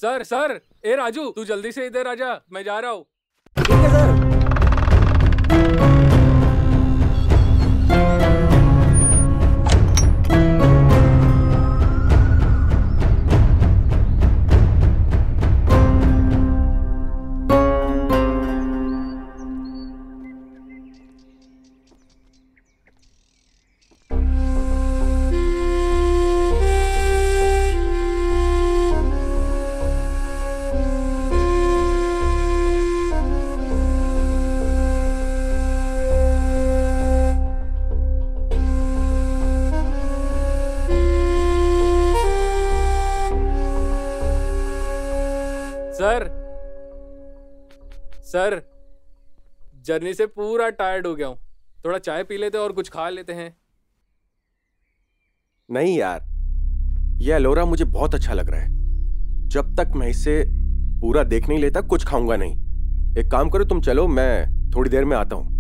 Sir sir, ए राजू, तू जल्दी से इधर आजा, मैं जा रहा हूँ। ठीक है सर। सर सर, जर्नी से पूरा टायर्ड हो गया हूँ, थोड़ा चाय पी लेते और कुछ खा लेते हैं। नहीं यार, ये एलोरा मुझे बहुत अच्छा लग रहा है। जब तक मैं इसे पूरा देख नहीं लेता कुछ खाऊंगा नहीं। एक काम करो, तुम चलो, मैं थोड़ी देर में आता हूं।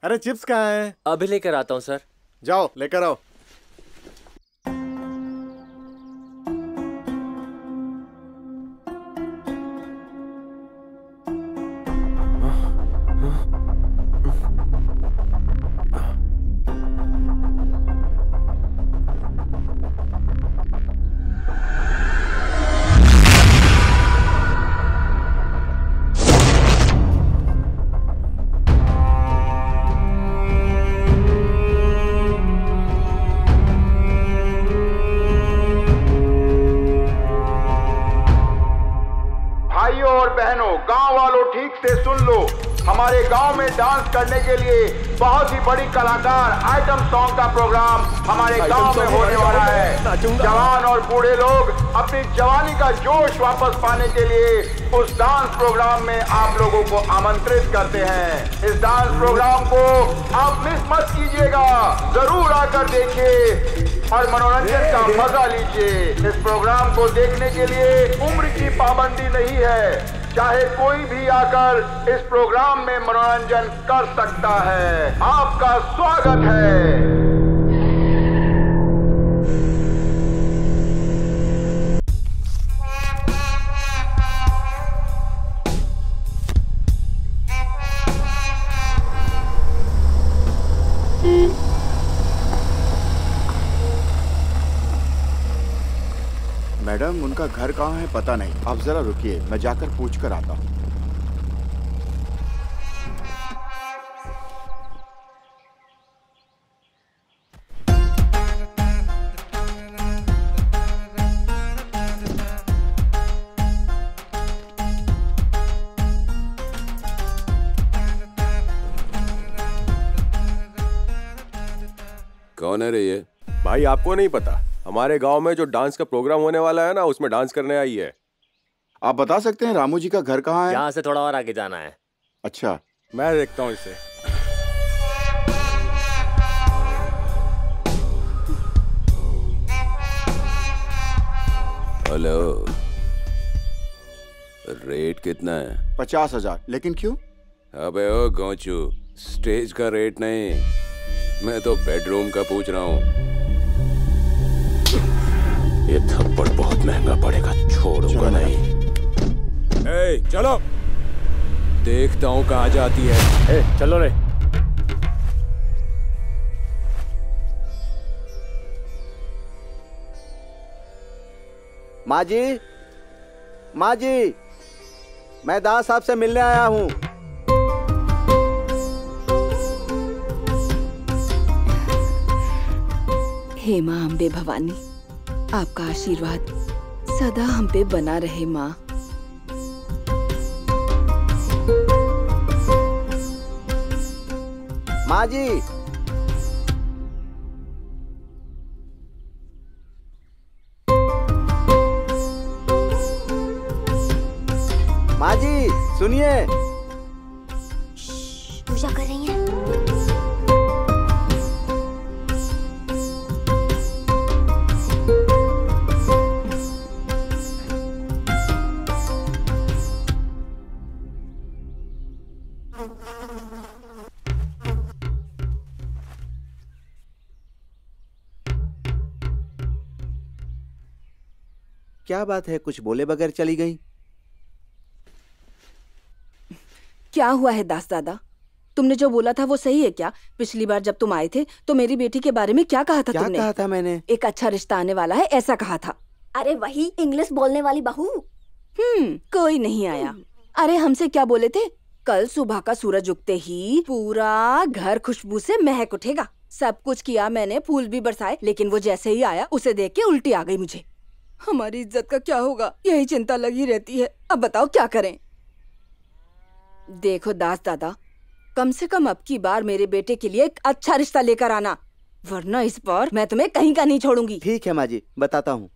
अरे चिप्स कहाँ है? अभी लेकर आता हूँ सर। जाओ लेकर आओ। हमारे गांव में डांस करने के लिए बहुत ही बड़ी कलाकार आइटम सॉन्ग का प्रोग्राम हमारे गांव में होने वाला है। जवान और बूढ़े लोग अपनी जवानी का जोश वापस पाने के लिए उस डांस प्रोग्राम में आप लोगों को आमंत्रित करते हैं। इस डांस प्रोग्राम को आप मिस मत कीजिएगा, जरूर आकर देखिए और मनोरंजन का मजा लीजिए। इस प्रोग्राम को देखने के लिए उम्र की पाबंदी नहीं है, चाहे कोई भी आकर इस प्रोग्राम में मनोरंजन कर सकता है। आपका स्वागत है। मैडम, उनका घर कहाँ है पता नहीं, आप जरा रुकिए, मैं जाकर पूछ कर आता हूँ। कौन है रे ये? भाई आपको नहीं पता, हमारे गांव में जो डांस का प्रोग्राम होने वाला है ना, उसमें डांस करने आई है। आप बता सकते हैं रामू जी का घर कहाँ है? यहाँ से थोड़ा और आगे जाना है। अच्छा, मैं देखता हूँ इसे। हेलो, रेट कितना है? 50,000। लेकिन क्यों? अबे ओ गोचू, स्टेज का रेट नहीं, मैं तो बेडरूम का पूछ रहा हूँ। ये थप्पड़ बहुत महंगा पड़ेगा, छोड़ूंगा नहीं। ए, चलो देखता हूँ कहाँ जाती है। ए, चलो रे। माँ जी, माँ जी, मैं दास साहब से मिलने आया हूँ। हे माँ अम्बे भवानी, आपका आशीर्वाद सदा हम पे बना रहे माँ। माँ जी, माँ जी सुनिए। पूजा कर रही हैं। क्या बात है, कुछ बोले बगैर चली गई? क्या हुआ है दास दादा? तुमने जो बोला था वो सही है क्या? पिछली बार जब तुम आए थे तो मेरी बेटी के बारे में क्या कहा था? क्या तुमने कहा था? मैंने एक अच्छा रिश्ता आने वाला है ऐसा कहा था। अरे वही इंग्लिश बोलने वाली बहू। कोई नहीं आया। अरे हमसे क्या बोले थे? कल सुबह का सूरज उगते ही पूरा घर खुशबू से महक उठेगा। सब कुछ किया मैंने, फूल भी बरसाए, लेकिन वो जैसे ही आया उसे देख के उल्टी आ गई मुझे। हमारी इज्जत का क्या होगा, यही चिंता लगी रहती है। अब बताओ क्या करें? देखो दास दादा, कम से कम अब की बार मेरे बेटे के लिए एक अच्छा रिश्ता लेकर आना, वरना इस बार मैं तुम्हें कहीं का नहीं छोड़ूंगी। ठीक है माँ जी, बताता हूँ।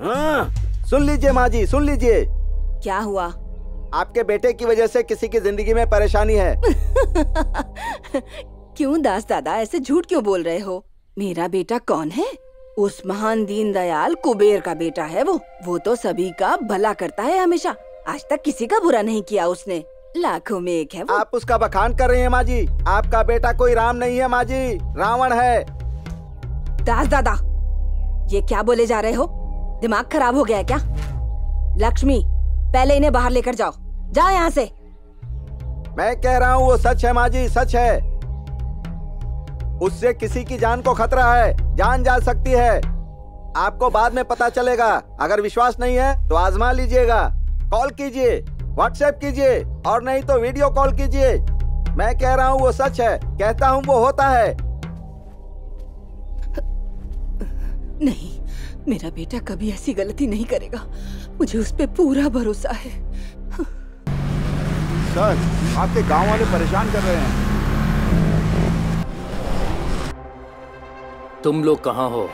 हाँ, सुन लीजिए माँ जी, सुन लीजिए। क्या हुआ? आपके बेटे की वजह से किसी की जिंदगी में परेशानी है। क्यों दास दादा ऐसे झूठ क्यों बोल रहे हो? मेरा बेटा कौन है? उस महान दीनदयाल कुबेर का बेटा है वो तो सभी का भला करता है हमेशा। आज तक किसी का बुरा नहीं किया उसने। लाखों में एक है वो। आप उसका बखान कर रहे हैं माँ जी। आपका बेटा कोई राम नहीं है माँ जी, रावण है। दास दादा, ये क्या बोले जा रहे हो? दिमाग खराब हो गया है क्या? लक्ष्मी, पहले इन्हें बाहर लेकर जाओ। जाओ यहाँ से। मैं कह रहा हूँ वो सच है माँ जी, सच है। उससे किसी की जान को खतरा है, जान जा सकती है। आपको बाद में पता चलेगा। अगर विश्वास नहीं है तो आजमा लीजिएगा। कॉल कीजिए, व्हाट्सएप कीजिए, और नहीं तो वीडियो कॉल कीजिए। मैं कह रहा हूँ वो सच है, कहता हूँ वो होता है। नहीं, मेरा बेटा कभी ऐसी गलती नहीं करेगा। मुझे उस पे पूरा भरोसा है। सर, आपके गांव वाले परेशान कर रहे हैं। तुम लोग कहाँ हो?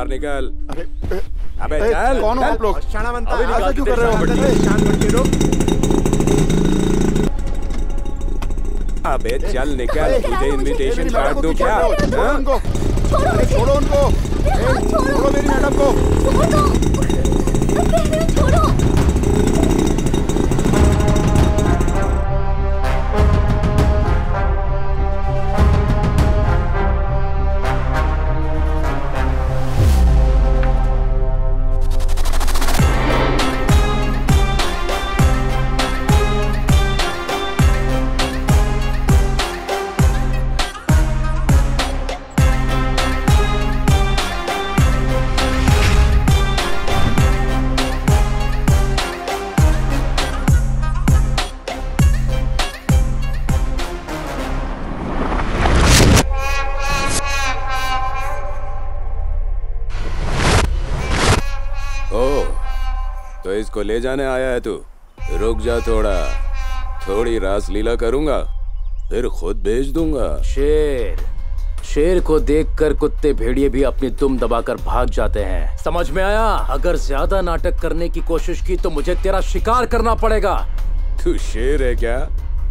निकल। अबे चल। कौन हो आप लोग? शाना बनता है, ऐसा क्यों कर रहे हो? शान बन के रुक। अबे चल निकल, तुझे इनविटेशन कार्ड दूं क्या? छोड़ो उनको, छोड़ो उनको, छोड़ो मेरी मैडम को। छोड़ो। तो इसको ले जाने आया है तू? रुक जा थोड़ी रासलीला करूंगा, फिर खुद भेज दूंगा। शेर को देखकर कुत्ते भेड़िए भी अपनी दुम दबाकर भाग जाते हैं, समझ में आया? अगर ज्यादा नाटक करने की कोशिश की तो मुझे तेरा शिकार करना पड़ेगा। तू शेर है क्या?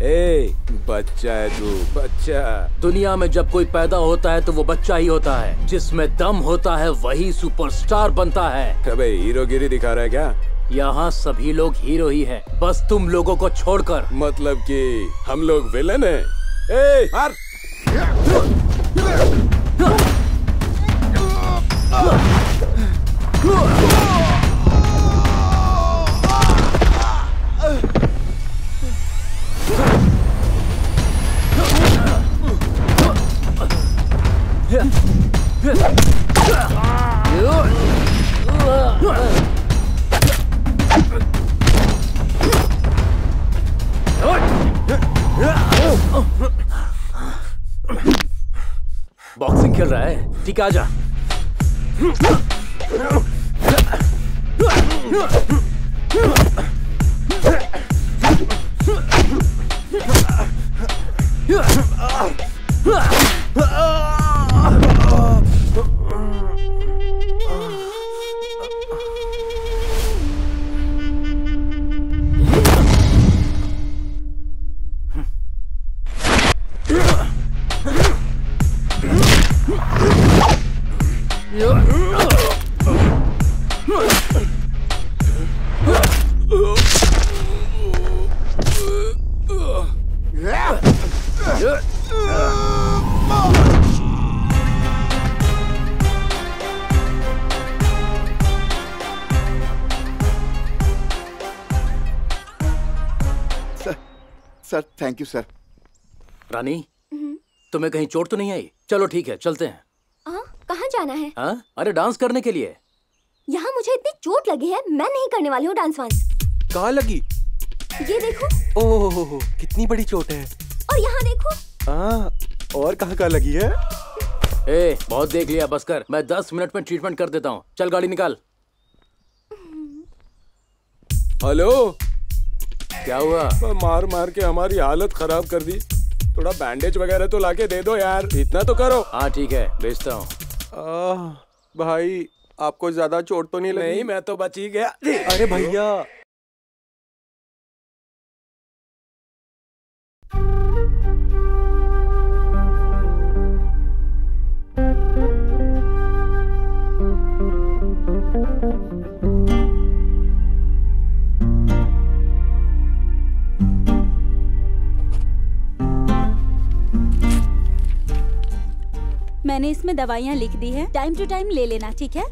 ए, बच्चा है तू, बच्चा। दुनिया में जब कोई पैदा होता है तो वो बच्चा ही होता है, जिसमें दम होता है वही सुपरस्टार बनता है। अबे हीरोगिरी दिखा रहा है क्या? यहाँ सभी लोग हीरो ही हैं, बस तुम लोगों को छोड़कर। मतलब कि हम लोग विलन हैं? ए, मार! बॉक्सिंग खेल रहा है? ठीक है, आजा। Sir thank you sir. Rani, तुम्हें कहीं चोट तो नहीं आई? चलो ठीक है, चलते हैं। कहाँ जाना है? अरे डांस करने के लिए। यहाँ मुझे इतनी चोट लगी है, मैं नहीं करने वाली हूँ डांस वांस। कहाँ लगी? ये देखो। ओह, कितनी बड़ी चोट है। और यहाँ देखो। और कहाँ लगी है? बहुत देख लिया, बस कर। मैं 10 मिनट में ट्रीटमेंट कर देता हूँ। चल गाड़ी निकाल। हेलो, क्या हुआ? मार मार के हमारी हालत खराब कर दी। थोड़ा बैंडेज वगैरह तो लाके दे दो यार, इतना तो करो। हाँ ठीक है, भेजता हूँ। भाई आपको ज्यादा चोट तो नहीं लगी? नहीं, मैं तो बच ही गया। अरे भैया, मैंने इसमें दवाइयाँ लिख दी है, टाइम टू टाइम ले लेना, ठीक है?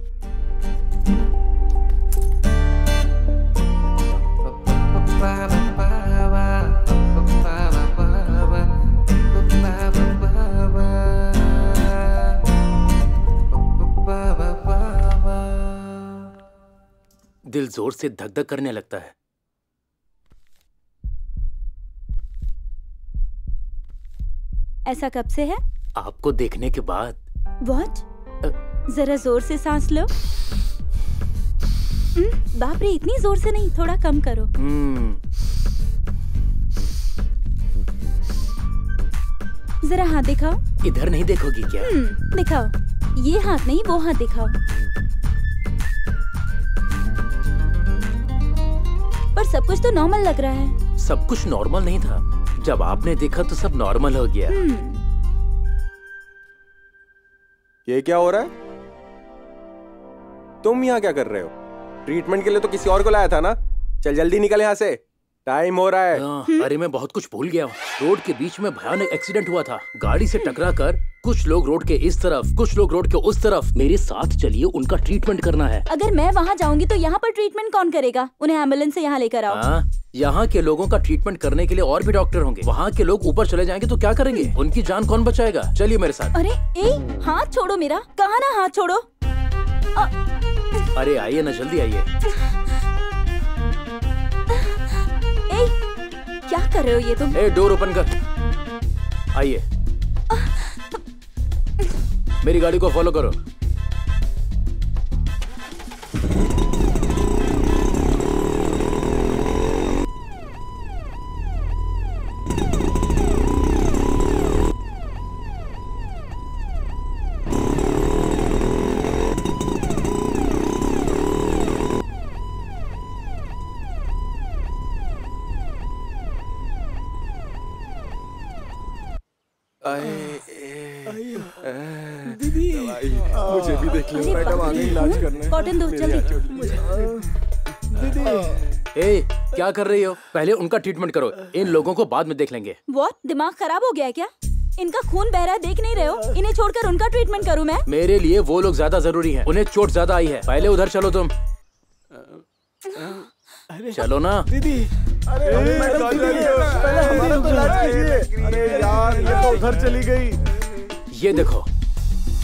दिल जोर से धक धक करने लगता है। ऐसा कब से है? आपको देखने के बाद। What? जरा जोर से सांस लो। बाप रे, इतनी जोर से नहीं, थोड़ा कम करो। जरा हाथ दिखाओ। इधर नहीं देखोगी क्या? दिखाओ। ये हाथ नहीं, वो हाथ दिखाओ। पर सब कुछ तो नॉर्मल लग रहा है। सब कुछ नॉर्मल नहीं था, जब आपने देखा तो सब नॉर्मल हो गया। ये क्या हो रहा है? तुम यहाँ क्या कर रहे हो? ट्रीटमेंट के लिए तो किसी और को लाया था ना? चल जल्दी निकल यहाँ से, टाइम हो रहा है। अरे मैं बहुत कुछ भूल गया हूँ। रोड के बीच में भयानक एक्सीडेंट हुआ था। गाड़ी से टकराकर कुछ लोग रोड के इस तरफ, कुछ लोग रोड के उस तरफ। मेरे साथ चलिए, उनका ट्रीटमेंट करना है। अगर मैं वहाँ जाऊंगी तो यहाँ पर ट्रीटमेंट कौन करेगा? उन्हें एम्बुलेंस से यहाँ लेकर आओ। यहाँ के लोगों का ट्रीटमेंट करने के लिए और भी डॉक्टर होंगे। वहाँ के लोग ऊपर चले जाएंगे तो क्या करेंगे? उनकी जान कौन बचाएगा? चलिए मेरे साथ। अरे हाथ छोड़ो मेरा। कहा ना हाथ छोड़ो। अरे आइए ना, जल्दी आइए। क्या कर रहे हो ये तुम? डोर ओपन कर। आइए, मेरी गाड़ी को फॉलो करो। दीदी मुझे भी देख लो। मैडम आ गई इलाज करने। कॉटन दो जल्दी। ए, क्या कर रही हो? पहले उनका ट्रीटमेंट करो, इन लोगों को बाद में देख लेंगे। व्हाट? दिमाग खराब हो गया है क्या? इनका खून बह रहा है, देख नहीं रहे हो? इन्हें छोड़कर उनका ट्रीटमेंट करूं मैं? मेरे लिए वो लोग ज्यादा जरूरी हैं। उन्हें चोट ज्यादा आई है। पहले उधर चलो तुम। चलो ना दीदी। अरे यार, ये तो उधर चली गई। ये देखो।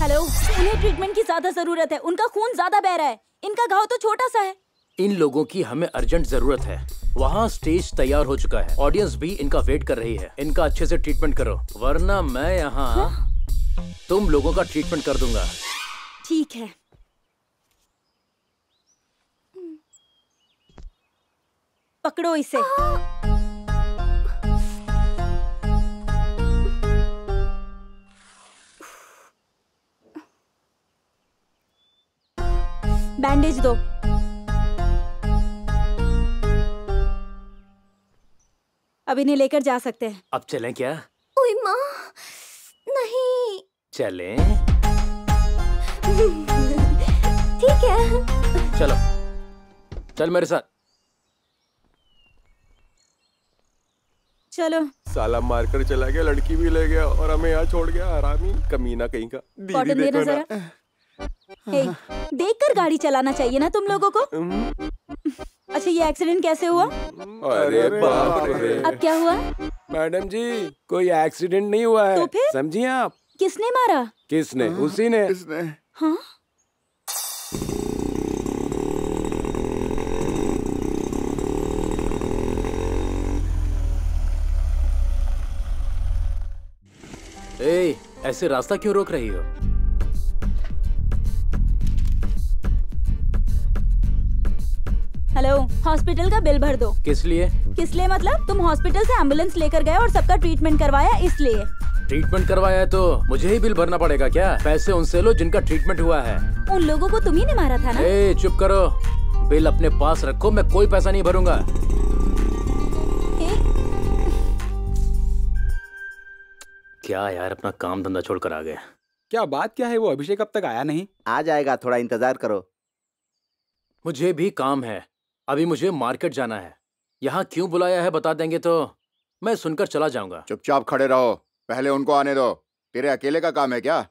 हेलो, उन्हें ट्रीटमेंट की ज्यादा जरूरत है। उनका खून ज्यादा बह रहा है। इनका घाव तो छोटा सा है। इन लोगों की हमें अर्जेंट जरूरत है। वहाँ स्टेज तैयार हो चुका है, ऑडियंस भी इनका वेट कर रही है। इनका अच्छे से ट्रीटमेंट करो, वरना मैं यहाँ तुम लोगों का ट्रीटमेंट कर दूंगा। ठीक है। पकड़ो इसे। बैंडेज दो। अब इन्हें लेकर जा सकते हैं। अब चलें क्या? ओए माँ, नहीं। चलें? ठीक है। चलो, चल मेरे साथ। चलो। साला मारकर चला गया, लड़की भी ले गया और हमें यहाँ छोड़ गया। हरामी कमीना कहीं का। कॉटन देना जरा। हे, देखकर गाड़ी चलाना चाहिए ना तुम लोगों को। अच्छा, ये एक्सीडेंट कैसे हुआ? अरे बाप रे। अब क्या हुआ? मैडम जी, कोई एक्सीडेंट नहीं हुआ है। तो फिर? समझिए आप। किसने मारा? किसने? उसी ने। हाँ? ए, ऐसे रास्ता क्यों रोक रही हो? हेलो, हॉस्पिटल का बिल भर दो। किस लिए? किस लिए मतलब? तुम हॉस्पिटल से एम्बुलेंस लेकर गए और सबका ट्रीटमेंट करवाया, इसलिए। ट्रीटमेंट करवाया है तो मुझे ही बिल भरना पड़ेगा क्या? पैसे उनसे लो जिनका ट्रीटमेंट हुआ है। उन लोगों को तुम ही ने मारा था ना? ए, चुप करो। बिल अपने पास रखो, मैं कोई पैसा नहीं भरूंगा। क्या यार, अपना काम धंधा छोड़कर आ गए। क्या बात क्या है? वो अभिषेक अब तक आया नहीं? आ जाएगा, थोड़ा इंतजार करो। मुझे भी काम है, अभी मुझे मार्केट जाना है। यहाँ क्यों बुलाया है बता देंगे तो मैं सुनकर चला जाऊंगा। चुपचाप खड़े रहो, पहले उनको आने दो। तेरे अकेले का काम है क्या?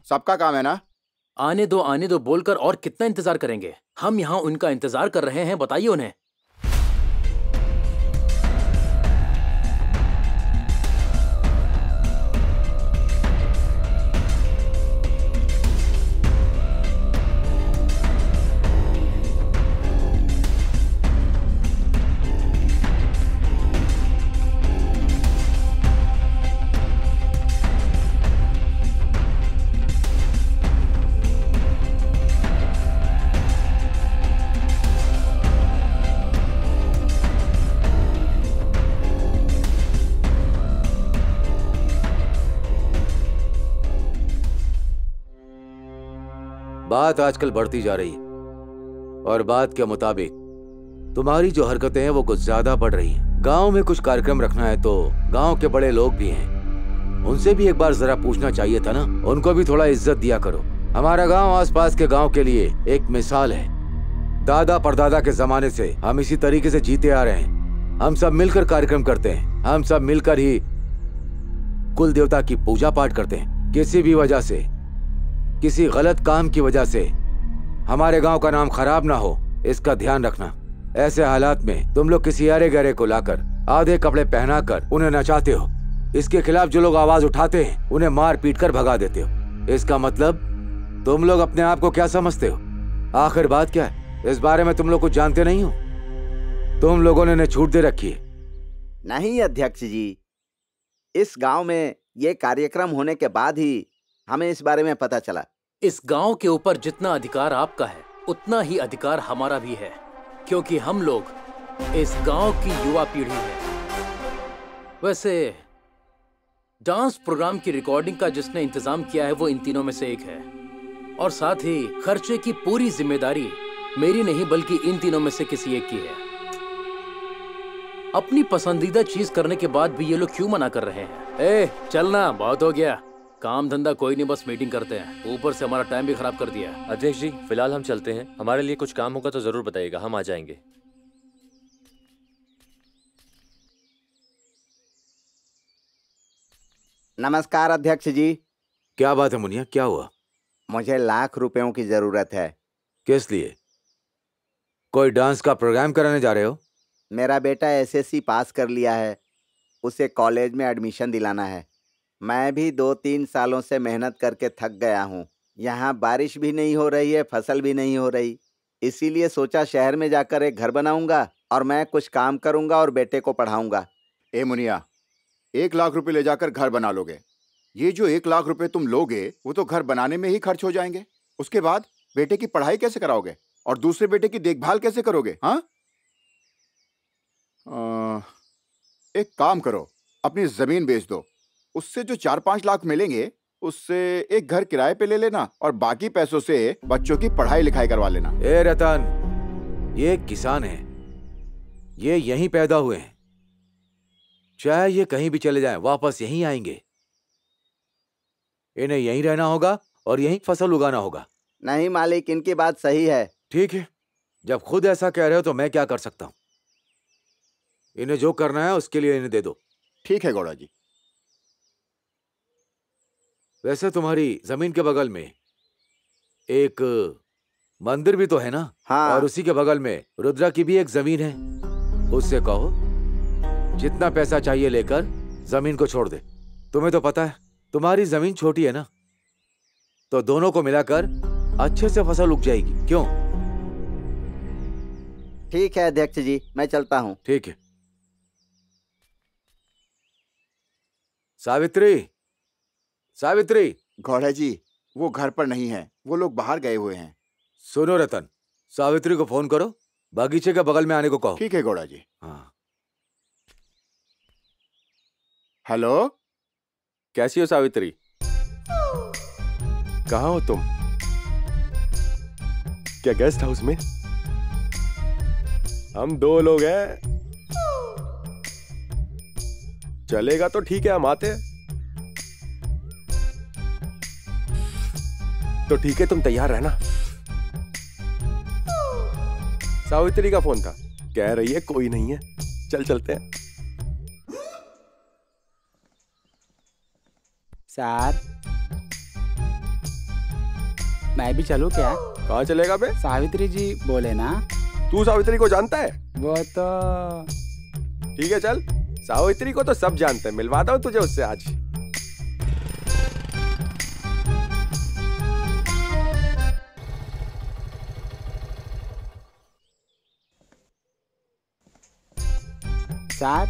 सबका काम है ना? आने दो बोलकर और कितना इंतजार करेंगे? हम यहाँ उनका इंतजार कर रहे हैं, बताइए उन्हें। बात आजकल बढ़ती जा रही है और बात के मुताबिक तुम्हारी जो हरकतें हैं वो कुछ ज्यादा बढ़ रही हैं। गांव में कुछ कार्यक्रम रखना है तो गांव के बड़े लोग भी हैं, उनसे भी एक बार जरा पूछना चाहिए था ना। उनको भी थोड़ा इज्जत दिया करो। हमारा गांव आसपास के गांव के लिए एक मिसाल है। दादा परदादा के जमाने से हम इसी तरीके से जीते आ रहे हैं। हम सब मिलकर कार्यक्रम करते हैं, हम सब मिलकर ही कुल देवता की पूजा पाठ करते हैं। किसी भी वजह से, किसी गलत काम की वजह से हमारे गांव का नाम खराब ना हो, इसका ध्यान रखना। ऐसे हालात में तुम लोग किसी अरे गहरे को लाकर आधे कपड़े पहनाकर उन्हें नचाते हो। इसके खिलाफ जो लोग आवाज उठाते हैं उन्हें मार पीट कर भगा देते हो। इसका मतलब तुम लोग अपने आप को क्या समझते हो? आखिर बात क्या है? इस बारे में तुम लोग कुछ जानते नहीं हो? तुम लोगों ने छूट दे रखी है। नहीं अध्यक्ष जी, इस गांव में ये कार्यक्रम होने के बाद ही हमें इस बारे में पता चला। इस गांव के ऊपर जितना अधिकार आपका है उतना ही अधिकार हमारा भी है, क्योंकि हम लोग इस गांव की युवा पीढ़ी है। वैसे डांस प्रोग्राम की रिकॉर्डिंग का जिसने इंतजाम किया है वो इन तीनों में से एक है, और साथ ही खर्चे की पूरी जिम्मेदारी मेरी नहीं बल्कि इन तीनों में से किसी एक की है। अपनी पसंदीदा चीज करने के बाद भी ये लोग क्यों मना कर रहे हैं? ए, चलना, बहुत हो गया। काम धंधा कोई नहीं, बस मीटिंग करते हैं। ऊपर से हमारा टाइम भी खराब कर दिया। अध्यक्ष जी, फिलहाल हम चलते हैं। हमारे लिए कुछ काम होगा तो जरूर बताइएगा, हम आ जाएंगे। नमस्कार अध्यक्ष जी। क्या बात है मुनिया, क्या हुआ? मुझे लाख रुपयों की जरूरत है। किस लिए? कोई डांस का प्रोग्राम कराने जा रहे हो? मेरा बेटा एसएससी पास कर लिया है, उसे कॉलेज में एडमिशन दिलाना है। मैं भी 2-3 सालों से मेहनत करके थक गया हूँ। यहाँ बारिश भी नहीं हो रही है, फसल भी नहीं हो रही, इसीलिए सोचा शहर में जाकर एक घर बनाऊंगा और मैं कुछ काम करूंगा और बेटे को पढ़ाऊंगा। ए मुनिया, 1 लाख रुपए ले जाकर घर बना लोगे? ये जो 1 लाख रुपए तुम लोगे वो तो घर बनाने में ही खर्च हो जाएंगे। उसके बाद बेटे की पढ़ाई कैसे कराओगे और दूसरे बेटे की देखभाल कैसे करोगे? हाँ, एक काम करो, अपनी जमीन बेच दो, उससे जो 4-5 लाख मिलेंगे उससे एक घर किराए पे ले लेना और बाकी पैसों से बच्चों की पढ़ाई लिखाई करवा लेना। ए रतन, ये किसान है, ये यहीं पैदा हुए हैं, चाहे ये कहीं भी चले जाएं वापस यहीं आएंगे। इन्हें यहीं रहना होगा और यहीं फसल उगाना होगा। नहीं मालिक, इनकी बात सही है। ठीक है, जब खुद ऐसा कह रहे हो तो मैं क्या कर सकता हूं? इन्हें जो करना है उसके लिए इन्हें दे दो। ठीक है गौड़ा जी। वैसे तुम्हारी जमीन के बगल में एक मंदिर भी तो है ना? हाँ। और उसी के बगल में रुद्रा की भी एक जमीन है। उससे कहो जितना पैसा चाहिए लेकर जमीन को छोड़ दे। तुम्हें तो पता है तुम्हारी जमीन छोटी है ना, तो दोनों को मिलाकर अच्छे से फसल उग जाएगी। क्यों? ठीक है अध्यक्ष जी, मैं चलता हूँ। ठीक है। सावित्री, सावित्री। गौड़ा जी, वो घर पर नहीं है, वो लोग बाहर गए हुए हैं। सुनो रतन, सावित्री को फोन करो, बागीचे के बगल में आने को कहो। ठीक है गौड़ा जी। हाँ। हेलो, कैसी हो सावित्री? कहाँ हो तुम? क्या गेस्ट हाउस में? हम 2 लोग हैं। चलेगा तो ठीक है, हम आते हैं। तो ठीक है, तुम तैयार रहना। सावित्री का फोन था, कह रही है कोई नहीं है, चल चलते हैं। सर, मैं भी चलूं क्या? कहाँ चलेगा बे? सावित्री जी बोले ना। तू सावित्री को जानता है? वो तो ठीक है, चल। सावित्री को तो सब जानते हैं, मिलवाता हूँ तुझे उससे आज। सर,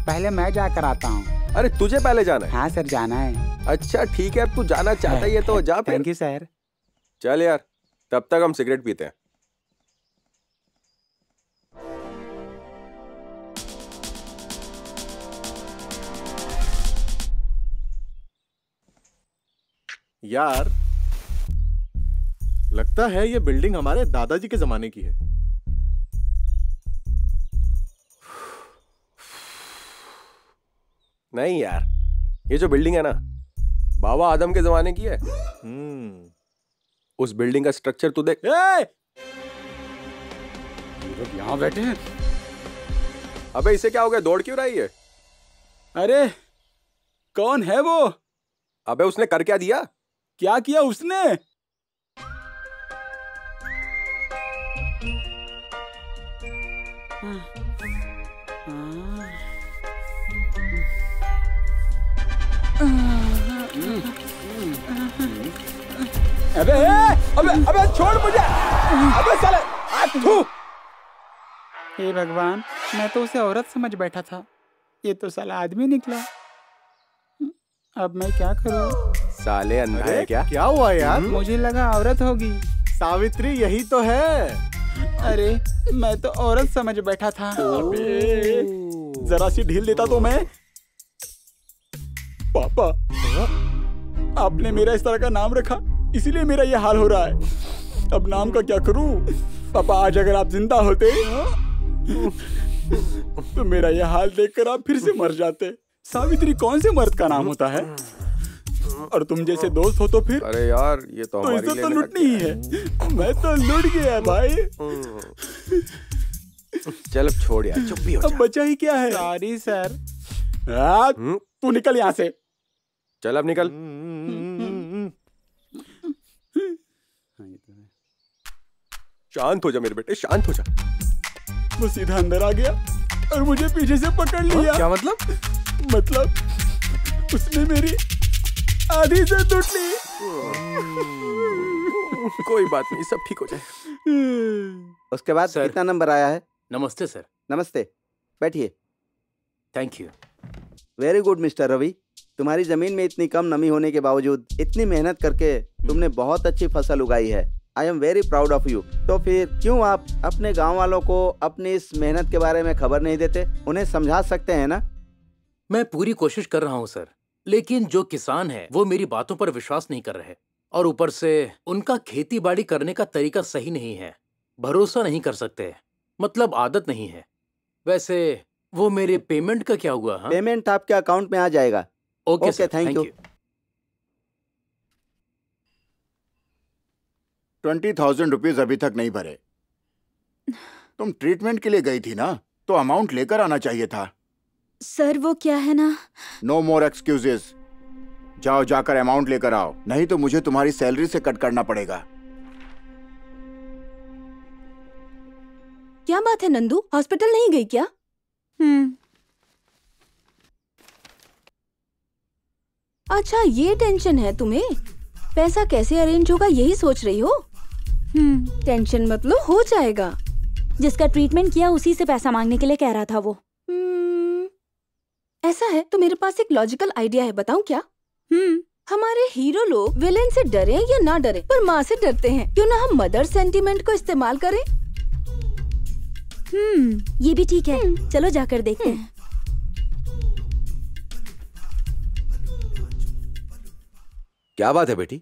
पहले मैं जाकर आता हूँ। अरे तुझे पहले जाना है? हाँ सर, जाना है। अच्छा ठीक है, अब तू जाना चाहता ही है तो जा फिर। Thank you sir. चल यार, तब तक हम सिगरेट पीते हैं। यार, लगता है ये बिल्डिंग हमारे दादाजी के जमाने की है। नहीं यार, ये जो बिल्डिंग है ना, बाबा आदम के जमाने की है। उस बिल्डिंग का स्ट्रक्चर तू देख। यहाँ बैठे हैं। अबे इसे क्या हो गया, दौड़ क्यों रही है? अरे कौन है वो? अबे उसने कर क्या दिया? क्या किया उसने? अबे अबे अबे छोड़ मुझे। अबे साले, थू। हे भगवान, मैं तो उसे औरत समझ बैठा था, ये तो साला आदमी निकला। अब मैं क्या करूं? साले अंधा है क्या? क्या हुआ यार? मुझे लगा औरत होगी। सावित्री यही तो है। अरे मैं तो औरत समझ बैठा था। जरा सी ढील देता तो मैं। पापा, आपने मेरा इस तरह का नाम रखा, इसीलिए मेरा ये हाल हो रहा है। अब नाम का क्या करूं? पापा आज अगर आप जिंदा होते तो मेरा ये हाल देखकर आप फिर से मर जाते। सावित्री कौन से मर्द का नाम होता है? और तुम जैसे दोस्त हो तो फिर? अरे यार ये तो हमारी इज्जत तो लुटनी ही है। मैं तो लुट गया भाई। चल अब छोड़ यार, चुप भी हो जा। अब बचा ही क्या है? Sorry sir. तू निकल यहाँ से। चल अब निकल। शांत हो जा मेरे बेटे, शांत हो जा। वो सीधा अंदर आ गया और मुझे पीछे से पकड़ लिया। क्या मतलब? मतलब उसने मेरी आधी से लूट ली। कोई बात नहीं, सब ठीक हो जाए। उसके बाद कितना नंबर आया है? नमस्ते सर। नमस्ते, बैठिए। Thank you. Very good mister Ravi. तुम्हारी जमीन में इतनी कम नमी होने के बावजूद इतनी मेहनत करके तुमने बहुत अच्छी फसल उगाई है। I am very proud of you. तो फिर क्यों आप अपने गांव वालों को अपनी इस मेहनत के बारे में खबर नहीं देते? उन्हें समझा सकते हैं ना? मैं पूरी कोशिश कर रहा हूँ सर, लेकिन जो किसान है वो मेरी बातों पर विश्वास नहीं कर रहे, और ऊपर से उनका खेती बाड़ी करने का तरीका सही नहीं है। भरोसा नहीं कर सकते, मतलब आदत नहीं है। वैसे वो मेरे पेमेंट का क्या हुआ? हाँ? पेमेंट आपके अकाउंट में आ जाएगा। Okay sir, thank you. 20,000 rupees अभी तक नहीं भरे। तुम ट्रीटमेंट के लिए गई थी ना, तो अमाउंट लेकर आना चाहिए था। सर वो क्या है ना, नो मोर एक्सक्यूजेस। जाओ, जाकर अमाउंट लेकर आओ, नहीं तो मुझे तुम्हारी सैलरी से कट करना पड़ेगा। क्या बात है नंदू, हॉस्पिटल नहीं गई क्या? अच्छा ये टेंशन है तुम्हें, पैसा कैसे अरेंज होगा यही सोच रही हो? टेंशन मत लो, हो जाएगा। जिसका ट्रीटमेंट किया उसी से पैसा मांगने के लिए कह रहा था वो। ऐसा है तो मेरे पास एक लॉजिकल आइडिया है, बताऊं क्या? हमारे हीरो लोग विलेन से डरे या ना डरे, पर माँ से डरते हैं। क्यों ना हम मदर सेंटीमेंट को इस्तेमाल करें? ये भी ठीक है, चलो जाकर देखते हैं। क्या बात है बेटी,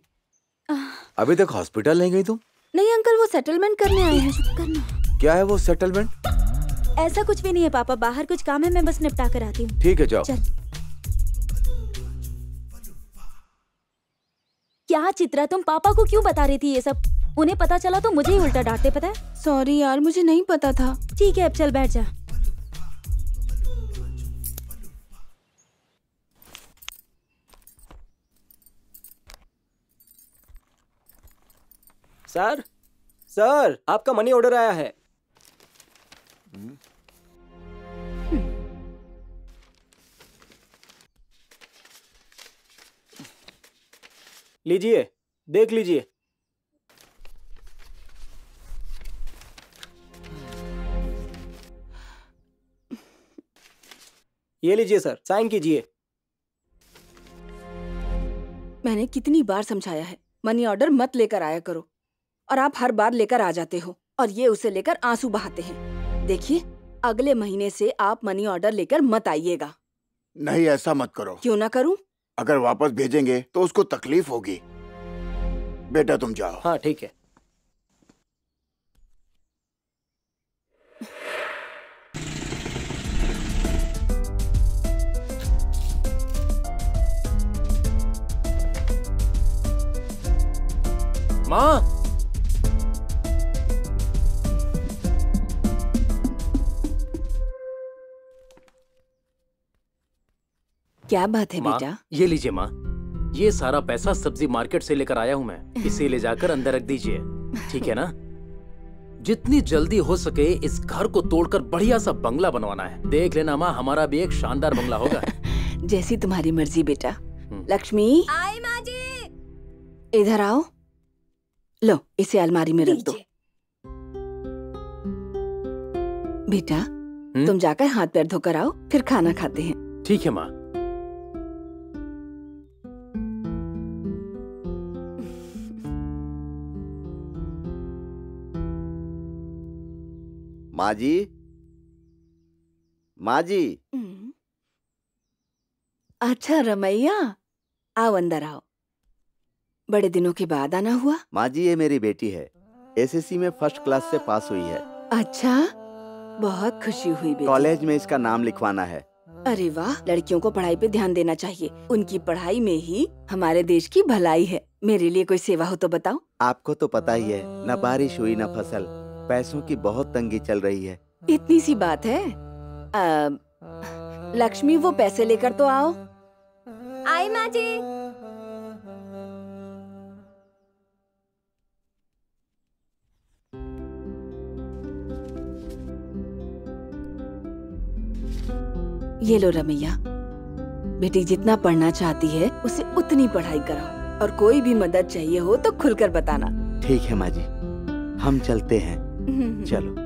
अभी तक हॉस्पिटल नहीं गई तुम? नहीं अंकल, वो सेटलमेंट करने आए हैं। क्या है वो सेटलमेंट? ऐसा कुछ भी नहीं है पापा, बाहर कुछ काम है, मैं बस निपटा कर आती हूँ। ठीक है जाओ। चल। क्या चित्रा, तुम पापा को क्यों बता रही थी ये सब? उन्हें पता चला तो मुझे ही उल्टा डांटते, पता है? सॉरी यार, मुझे नहीं पता था। ठीक है अब चल बैठ जा। सर, सर आपका मनी ऑर्डर आया है। लीजिए, देख लीजिए। ये लीजिए सर, साइन कीजिए। मैंने कितनी बार समझाया है, मनी ऑर्डर मत लेकर आया करो, और आप हर बार लेकर आ जाते हो, और ये उसे लेकर आंसू बहाते हैं। देखिए, अगले महीने से आप मनी ऑर्डर लेकर मत आइएगा। नहीं, ऐसा मत करो। क्यों ना करूं? अगर वापस भेजेंगे तो उसको तकलीफ होगी। बेटा तुम जाओ। हाँ ठीक है। माँ, क्या बात है माँ, बेटा? ये लीजिए माँ, ये सारा पैसा सब्जी मार्केट से लेकर आया हूँ मैं, इसे ले जाकर अंदर रख दीजिए, ठीक है ना? जितनी जल्दी हो सके इस घर को तोड़कर बढ़िया सा बंगला बनवाना है। देख लेना माँ, हमारा भी एक शानदार बंगला होगा। जैसी तुम्हारी मर्जी बेटा। लक्ष्मी, आई माँ जी। इधर आओ, लो इसे अलमारी में रख दो। बेटा तुम जाकर हाथ पैर धोकर आओ, फिर खाना खाते हैं। ठीक है माँ। माँ जी, माँ जी। अच्छा रमैया, आओ अंदर आओ। बड़े दिनों के बाद आना हुआ। माँ जी, ये मेरी बेटी है, एसएससी में फर्स्ट क्लास से पास हुई है। अच्छा, बहुत खुशी हुई बेटी। कॉलेज में इसका नाम लिखवाना है। अरे वाह, लड़कियों को पढ़ाई पे ध्यान देना चाहिए। उनकी पढ़ाई में ही हमारे देश की भलाई है। मेरे लिए कोई सेवा हो तो बताओ। आपको तो पता ही है, न बारिश हुई न फसल, पैसों की बहुत तंगी चल रही है। इतनी सी बात है। लक्ष्मी, वो पैसे लेकर तो आओ। आई माँ जी। ये लो रमैया, बेटी जितना पढ़ना चाहती है उसे उतनी पढ़ाई कराओ, और कोई भी मदद चाहिए हो तो खुलकर बताना। ठीक है माँ जी, हम चलते हैं। चलो।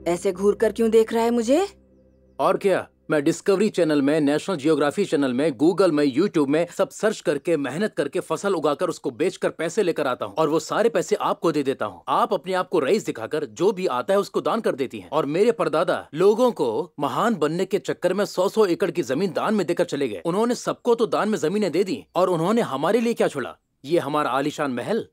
ऐसे घूर कर क्यों देख रहा है मुझे? और क्या, मैं डिस्कवरी चैनल में, नेशनल जियोग्राफी चैनल में, गूगल में, यूट्यूब में सब सर्च करके, मेहनत करके, फसल उगाकर उसको बेचकर पैसे लेकर आता हूँ, और वो सारे पैसे आपको दे देता हूँ। आप अपने आप को रईस दिखाकर जो भी आता है उसको दान कर देती हैं। और मेरे परदादा लोगों को महान बनने के चक्कर में 100-100 एकड़ की जमीन दान में देकर चले गए। उन्होंने सबको तो दान में जमीनें दे दी, और उन्होंने हमारे लिए क्या छोड़ा? ये हमारा आलीशान महल।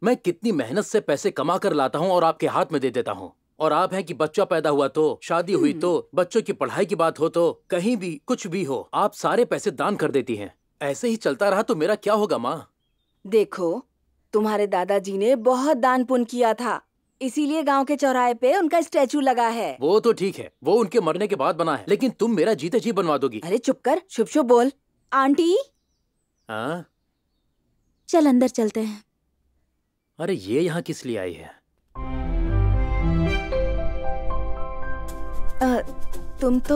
मैं कितनी मेहनत से पैसे कमा कर लाता हूँ और आपके हाथ में दे देता हूँ। और आप हैं कि बच्चा पैदा हुआ तो, शादी हुई तो, बच्चों की पढ़ाई की बात हो तो, कहीं भी कुछ भी हो, आप सारे पैसे दान कर देती हैं। ऐसे ही चलता रहा तो मेरा क्या होगा माँ? देखो, तुम्हारे दादाजी ने बहुत दान पुण्य किया था, इसीलिए गांव के चौराहे पे उनका स्टैचू लगा है। वो तो ठीक है, वो उनके मरने के बाद बना है, लेकिन तुम मेरा जीते जी बनवा दोगी। अरे चुप कर, शुभ शुभ बोल। आंटी, हाँ? चल अंदर चलते हैं। अरे ये यहाँ किस लिए आई है? तुम तो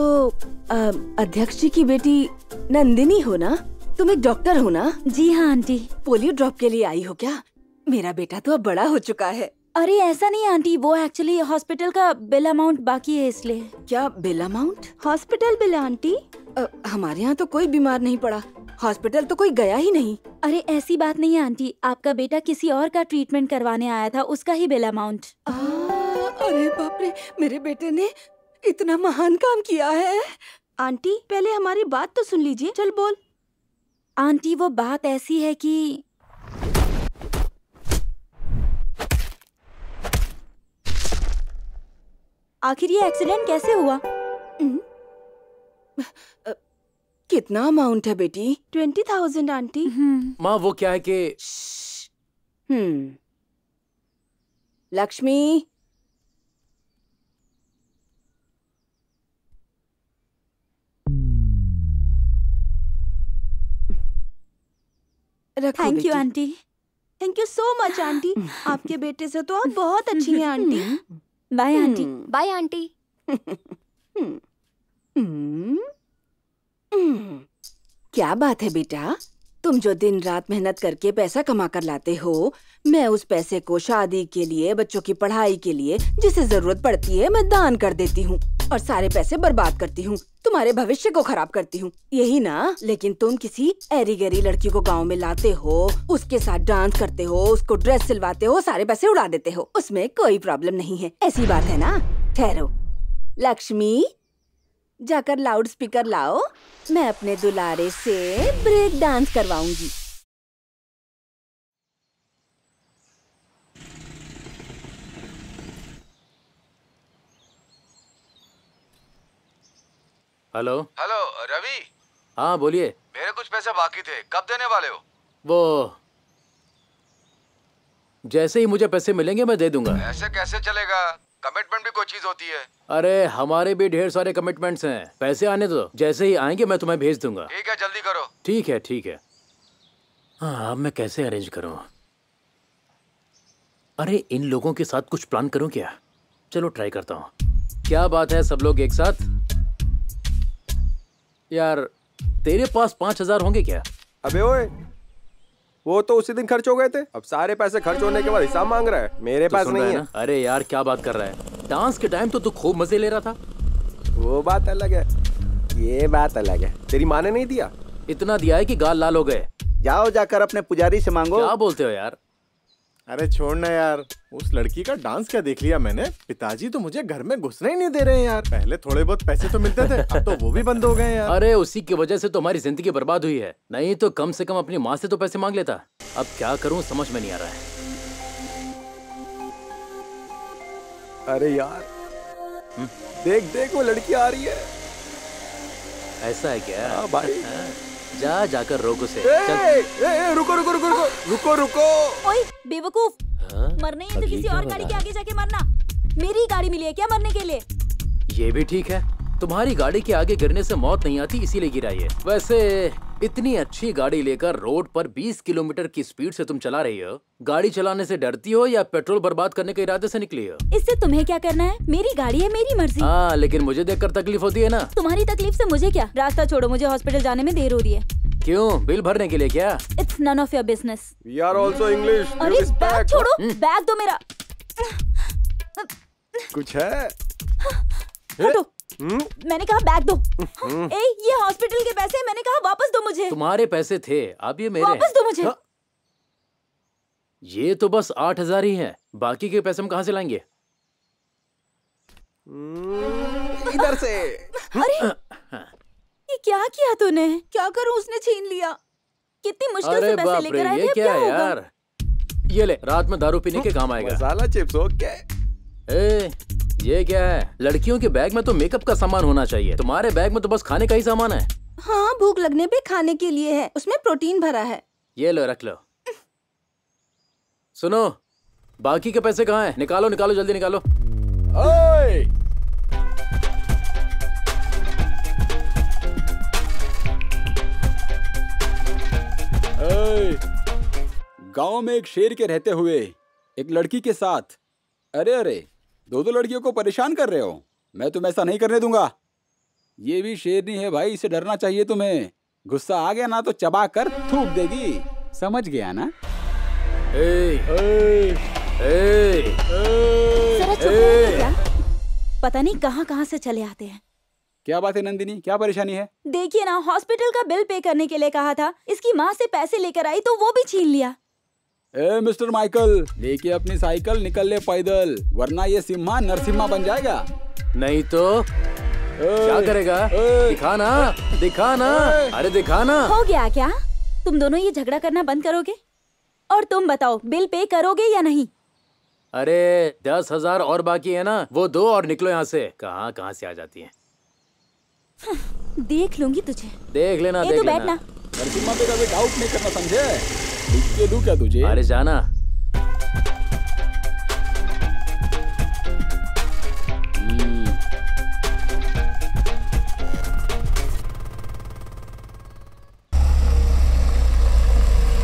अध्यक्ष जी की बेटी नंदिनी हो ना? तुम एक डॉक्टर हो ना? जी हाँ आंटी। पोलियो ड्रॉप के लिए आई हो क्या? मेरा बेटा तो अब बड़ा हो चुका है। अरे ऐसा नहीं आंटी, वो एक्चुअली हॉस्पिटल का बिल अमाउंट बाकी है इसलिए। क्या bill amount? Hospital bill aunty. हमारे यहाँ तो कोई बीमार नहीं पड़ा, हॉस्पिटल तो कोई गया ही नहीं। अरे ऐसी बात नहीं है आंटी, आपका बेटा किसी और का ट्रीटमेंट करवाने आया था, उसका ही बिल अमाउंट। अरे बाप रे, मेरे बेटे ने इतना महान काम किया है। आंटी पहले हमारी बात तो सुन लीजिए। चल बोल। आंटी वो बात ऐसी है कि आखिर ये एक्सीडेंट कैसे हुआ? कितना अमाउंट है बेटी? 20,000 आंटी। माँ वो क्या है कि Lakshmi, thank you aunty. Thank you so much aunty. आपके बेटे से तो आप बहुत अच्छी हैं aunty. Bye aunty. Bye aunty. क्या बात है बेटा, तुम जो दिन रात मेहनत करके पैसा कमा कर लाते हो, मैं उस पैसे को शादी के लिए, बच्चों की पढ़ाई के लिए, जिसे जरूरत पड़ती है मैं दान कर देती हूँ, और सारे पैसे बर्बाद करती हूँ, तुम्हारे भविष्य को खराब करती हूँ, यही ना? लेकिन तुम किसी ऐरी गैरी लड़की को गांव में लाते हो, उसके साथ डांस करते हो, उसको ड्रेस सिलवाते हो, सारे पैसे उड़ा देते हो, उसमें कोई प्रॉब्लम नहीं है, ऐसी बात है ना? ठहरो लक्ष्मी, जाकर लाउड स्पीकर लाओ, मैं अपने दुलारे से ब्रेक डांस करवाऊंगी। Hello hello Ravi. हाँ बोलिए। मेरे कुछ पैसे बाकी थे, कब देने वाले हो? वो जैसे ही मुझे पैसे मिलेंगे मैं दे दूंगा। ऐसे कैसे चलेगा? कमिटमेंट भी कोई चीज होती है। अरे हमारे भी ढेर सारे कमिटमेंट्स हैं, पैसे आने दो, जैसे ही आएंगे मैं तुम्हें भेज दूंगा। ठीक है, जल्दी करो। ठीक है ठीक है। हाँ अब मैं कैसे अरेंज करूं? अरे इन लोगों के साथ कुछ प्लान करूं क्या? चलो ट्राई करता हूँ। क्या बात है, सब लोग एक साथ? यार तेरे पास 5,000 होंगे क्या? अबे ओए, वो तो उसी दिन खर्च हो गए थे, अब सारे पैसे खर्च होने के बाद हिसाब मांग रहा है। मेरे पास नहीं है। अरे यार क्या बात कर रहा है? डांस के टाइम तो तू खूब मजे ले रहा था। वो बात अलग है, ये बात अलग है। तेरी माँ ने नहीं दिया? इतना दिया है कि गाल लाल हो गए। जाओ जाकर अपने पुजारी से मांगो। क्या बोलते हो यार? अरे छोड़ ना यार, उस लड़की का डांस क्या देख लिया मैंने। पिताजी तो मुझे घर में घुसने ही नहीं दे रहे हैं यार। पहले थोड़े बहुत पैसे तो मिलते थे, अब तो वो भी बंद हो गए यार। अरे उसी की वजह से तो हमारी जिंदगी बर्बाद हुई है। नहीं तो कम से कम अपनी माँ से तो पैसे मांग लेता। अब क्या करूँ समझ में नहीं आ रहा है। अरे यार देख देख वो लड़की आ रही है। ऐसा है क्या? हाँ भाई। जाकर रोक उसे। रुको रुको रुको रुको रुको रुको। ओए बेवकूफ, मरना है तो किसी और गाड़ी के आगे जाके मरना। मेरी गाड़ी मिली है क्या मरने के लिए? ये भी ठीक है, तुम्हारी गाड़ी के आगे गिरने से मौत नहीं आती इसीलिए गिराई है। वैसे इतनी अच्छी गाड़ी लेकर रोड पर 20 किलोमीटर की स्पीड से तुम चला रही हो। गाड़ी चलाने से डरती हो या पेट्रोल बर्बाद करने के इरादे से निकली हो? इससे तुम्हें क्या करना है? मेरी गाड़ी है, मेरी मर्जी। हाँ लेकिन मुझे देखकर तकलीफ होती है ना। तुम्हारी तकलीफ से मुझे क्या? रास्ता छोड़ो, मुझे हॉस्पिटल जाने में देर हो रही है। क्यों? बिल भरने के लिए क्या? It's none of your business. We are also English. अरे बैग छोड़ो, बैग दो मेरा। कुछ है? हटो। मैंने कहा बैग दो। ए, ये हॉस्पिटल के पैसे मैंने कहा वापस दो मुझे। तुम्हारे पैसे थे, अब ये मेरे। वापस दो मुझे। ये तो बस 8,000 ही है, बाकी के पैसे हम कहाँ से लाएंगे? इधर से। अरे ये क्या किया तूने? क्या करूं, उसने छीन लिया। कितनी मुश्किल से पैसे लेकर आए थे। ये क्या है यार? ये ले, रात में दारू पीने के काम आएगा। मसाला चिप्स। ओके। ये क्या है? लड़कियों के बैग में तो मेकअप का सामान होना चाहिए, तुम्हारे बैग में तो बस खाने का ही सामान है। हाँ भूख लगने पे खाने के लिए है, उसमें प्रोटीन भरा है। ये लो रख लो। सुनो, बाकी के पैसे कहाँ हैं? निकालो निकालो, जल्दी निकालो। ओए! गांव में एक शेर के रहते हुए एक लड़की के साथ, अरे दो लड़कियों को परेशान कर रहे हो। मैं तुम्हें ऐसा नहीं करने दूंगा। ये भी शेरनी है भाई, इसे डरना चाहिए तुम्हें। गुस्सा आ गया ना तो चबा कर थूक देगी, समझ गया ना? पता नहीं कहाँ से चले आते हैं। क्या बात है नंदिनी, क्या परेशानी है? देखिए ना, हॉस्पिटल का बिल पे करने के लिए कहा था, इसकी माँ से पैसे लेकर आई तो वो भी छीन लिया। मिस्टर माइकल, लेके अपनी साइकिल निकल ले पैदल, वरना ये सिम्हा नरसिम्हा बन जाएगा। नहीं तो क्या करेगा? दिखाना दिखाना, अरे दिखाना। हो गया क्या? तुम दोनों ये झगड़ा करना बंद करोगे? और तुम बताओ, बिल पे करोगे या नहीं? अरे 10,000 और बाकी है ना, वो दो और निकलो यहाँ से। कहाँ से आ जाती है। देख लूंगी तुझे। देख लेना, देख तू लेना। बैठना। नरसिम्हा पे कभी डाउट नहीं करना, समझे? लिख के दूं क्या तुझे? अरे जाना।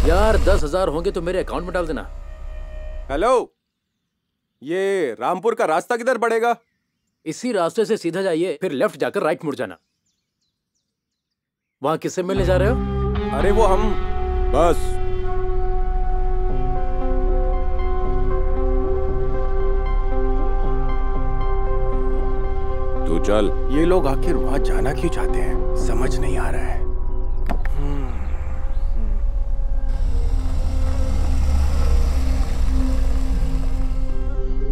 यार 10,000 होंगे तो मेरे अकाउंट में डाल देना। हेलो, ये रामपुर का रास्ता किधर पड़ेगा? इसी रास्ते से सीधा जाइए, फिर लेफ्ट जाकर राइट मुड़ जाना। वहां किससे मिलने जा रहे हो? अरे वो हम बस। तू चल। ये लोग आखिर वहां जाना क्यों चाहते हैं, समझ नहीं आ रहा है।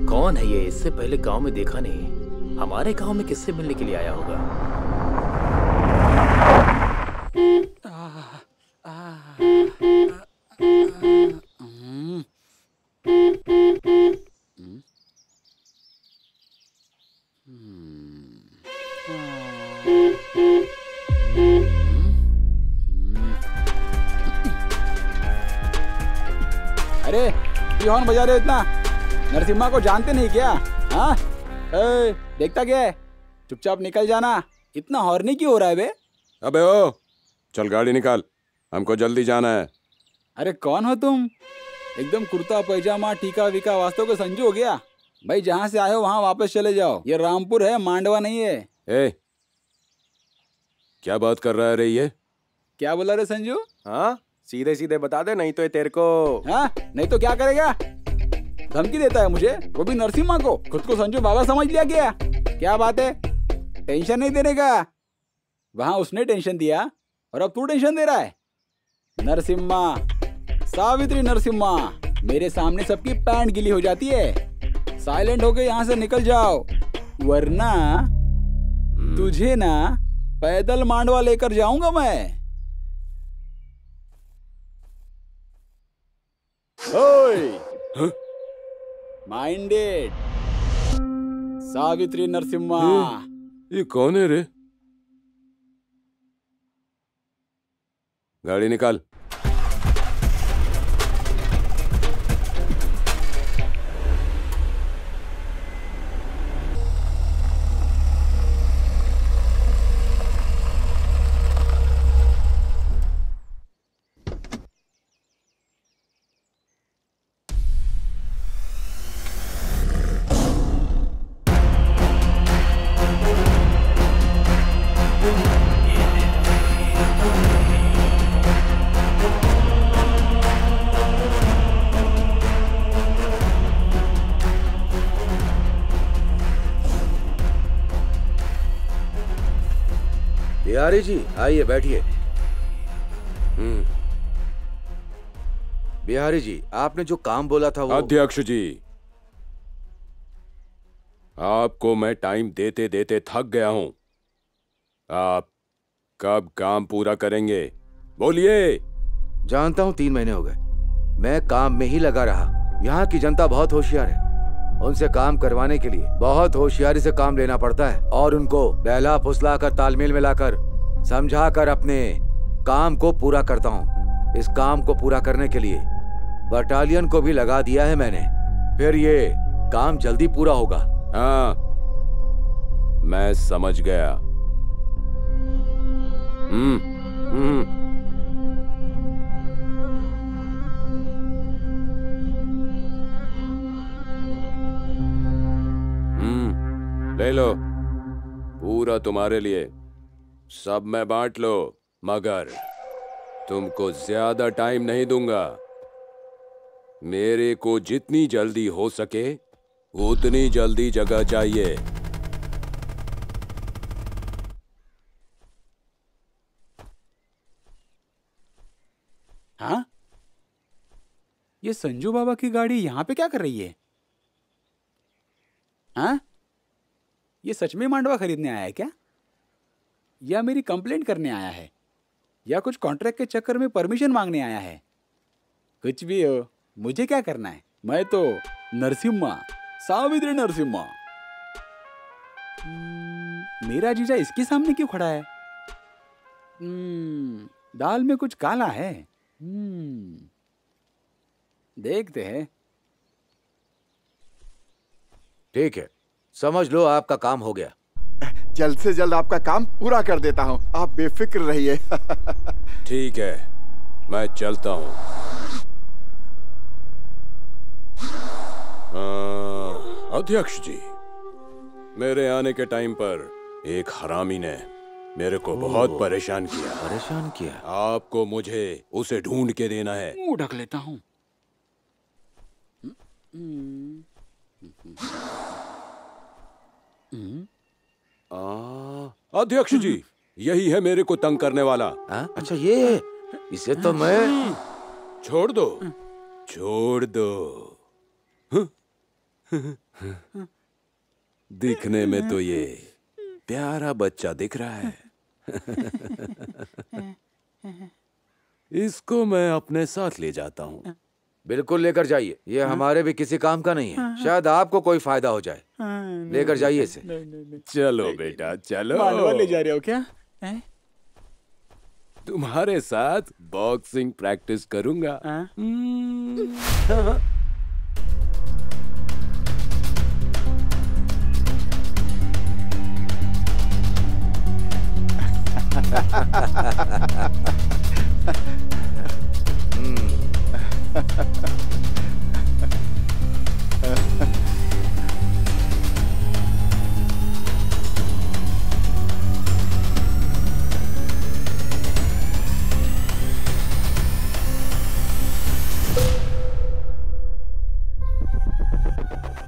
कौन है ये? इससे पहले गांव में देखा नहीं। हमारे गांव में किससे मिलने के लिए आया होगा? अरे ये हॉर्न बजा रहे हो इतना? नरसिम्हा को जानते नहीं क्या? हाँ, देखता क्या है? चुपचाप निकल जाना। इतना हॉर्नी क्यों हो रहा है बे? अबे ओ, चल गाड़ी निकाल, हमको जल्दी जाना है। अरे कौन हो तुम? एकदम कुर्ता पैजामा टीका विका वास्तव को संजू हो गया भाई। जहाँ से आए हो वहाँ वापस चले जाओ। ये रामपुर है, मांडवा नहीं है। ए, क्या बात कर रहा है रे ये? क्या बोला रे संजू? हाँ सीधे सीधे बता दे, नहीं तो ये तेरे को। हाँ नहीं तो क्या करेगा? धमकी देता है मुझे, वो भी नरसिम्हा को। खुद को संजू बाबा समझ लिया क्या? क्या बात है? टेंशन नहीं देने का। वहां उसने टेंशन दिया और अब तू टेंशन दे रहा है। नरसिम्हा, सावित्री नरसिम्हा, मेरे सामने सबकी पैंट गीली हो जाती है। साइलेंट होके यहाँ से निकल जाओ, वरना तुझे ना पैदल मांडवा लेकर जाऊंगा मैं। ओए, माइंडेड सावित्री नरसिम्हा। ये कौन है रे? गाड़ी निकाल। बिहारी जी आइए बैठिए। बिहारी जी आपने जो काम बोला था वो। अध्यक्ष जी, आपको मैं टाइम देते देते थक गया हूं। आप कब काम पूरा करेंगे बोलिए। जानता हूं 3 महीने हो गए, मैं काम में ही लगा रहा। यहाँ की जनता बहुत होशियार है, उनसे काम करवाने के लिए बहुत होशियारी से काम लेना पड़ता है और उनको बहला फुसला कर तालमेल में लाकर समझा कर अपने काम को पूरा करता हूँ। इस काम को पूरा करने के लिए बटालियन को भी लगा दिया है मैंने, फिर ये काम जल्दी पूरा होगा। हाँ, मैं समझ गया। ले लो, पूरा तुम्हारे लिए, सब मैं बांट लो, मगर तुमको ज्यादा टाइम नहीं दूंगा। मेरे को जितनी जल्दी हो सके उतनी जल्दी जगह चाहिए। हाँ, ये संजू बाबा की गाड़ी यहाँ पे क्या कर रही है? हाँ, ये सच में मांडवा खरीदने आया है क्या, या मेरी कंप्लेंट करने आया है, या कुछ कॉन्ट्रैक्ट के चक्कर में परमिशन मांगने आया है? कुछ भी हो, मुझे क्या करना है? मैं तो नरसिम्हा, सावित्री नरसिम्हा। मेरा जीजा इसके सामने क्यों खड़ा है? दाल में कुछ काला है। देखते हैं। ठीक है, समझ लो आपका काम हो गया। जल्द से जल्द आपका काम पूरा कर देता हूँ, आप बेफिक्र रहिए। ठीक है, मैं चलता हूँ। अध्यक्ष जी, मेरे आने के टाइम पर एक हरामी ने मेरे को बहुत परेशान किया। परेशान किया? आपको मुझे उसे ढूंढ के देना है। मुंह ढक लेता हूँ। अध्यक्ष जी, यही है मेरे को तंग करने वाला। अच्छा ये है, इसे तो मैं छोड़ दो, छोड़ दो। दिखने में तो ये प्यारा बच्चा दिख रहा है। इसको मैं अपने साथ ले जाता हूँ। बिल्कुल लेकर जाइए, ये हमारे भी किसी काम का नहीं है, शायद आपको कोई फायदा हो जाए। लेकर जाइए इसे। चलो बेटा चलो। मांडवा ले जा रहे हो क्या? तुम्हारे साथ बॉक्सिंग प्रैक्टिस करूंगा।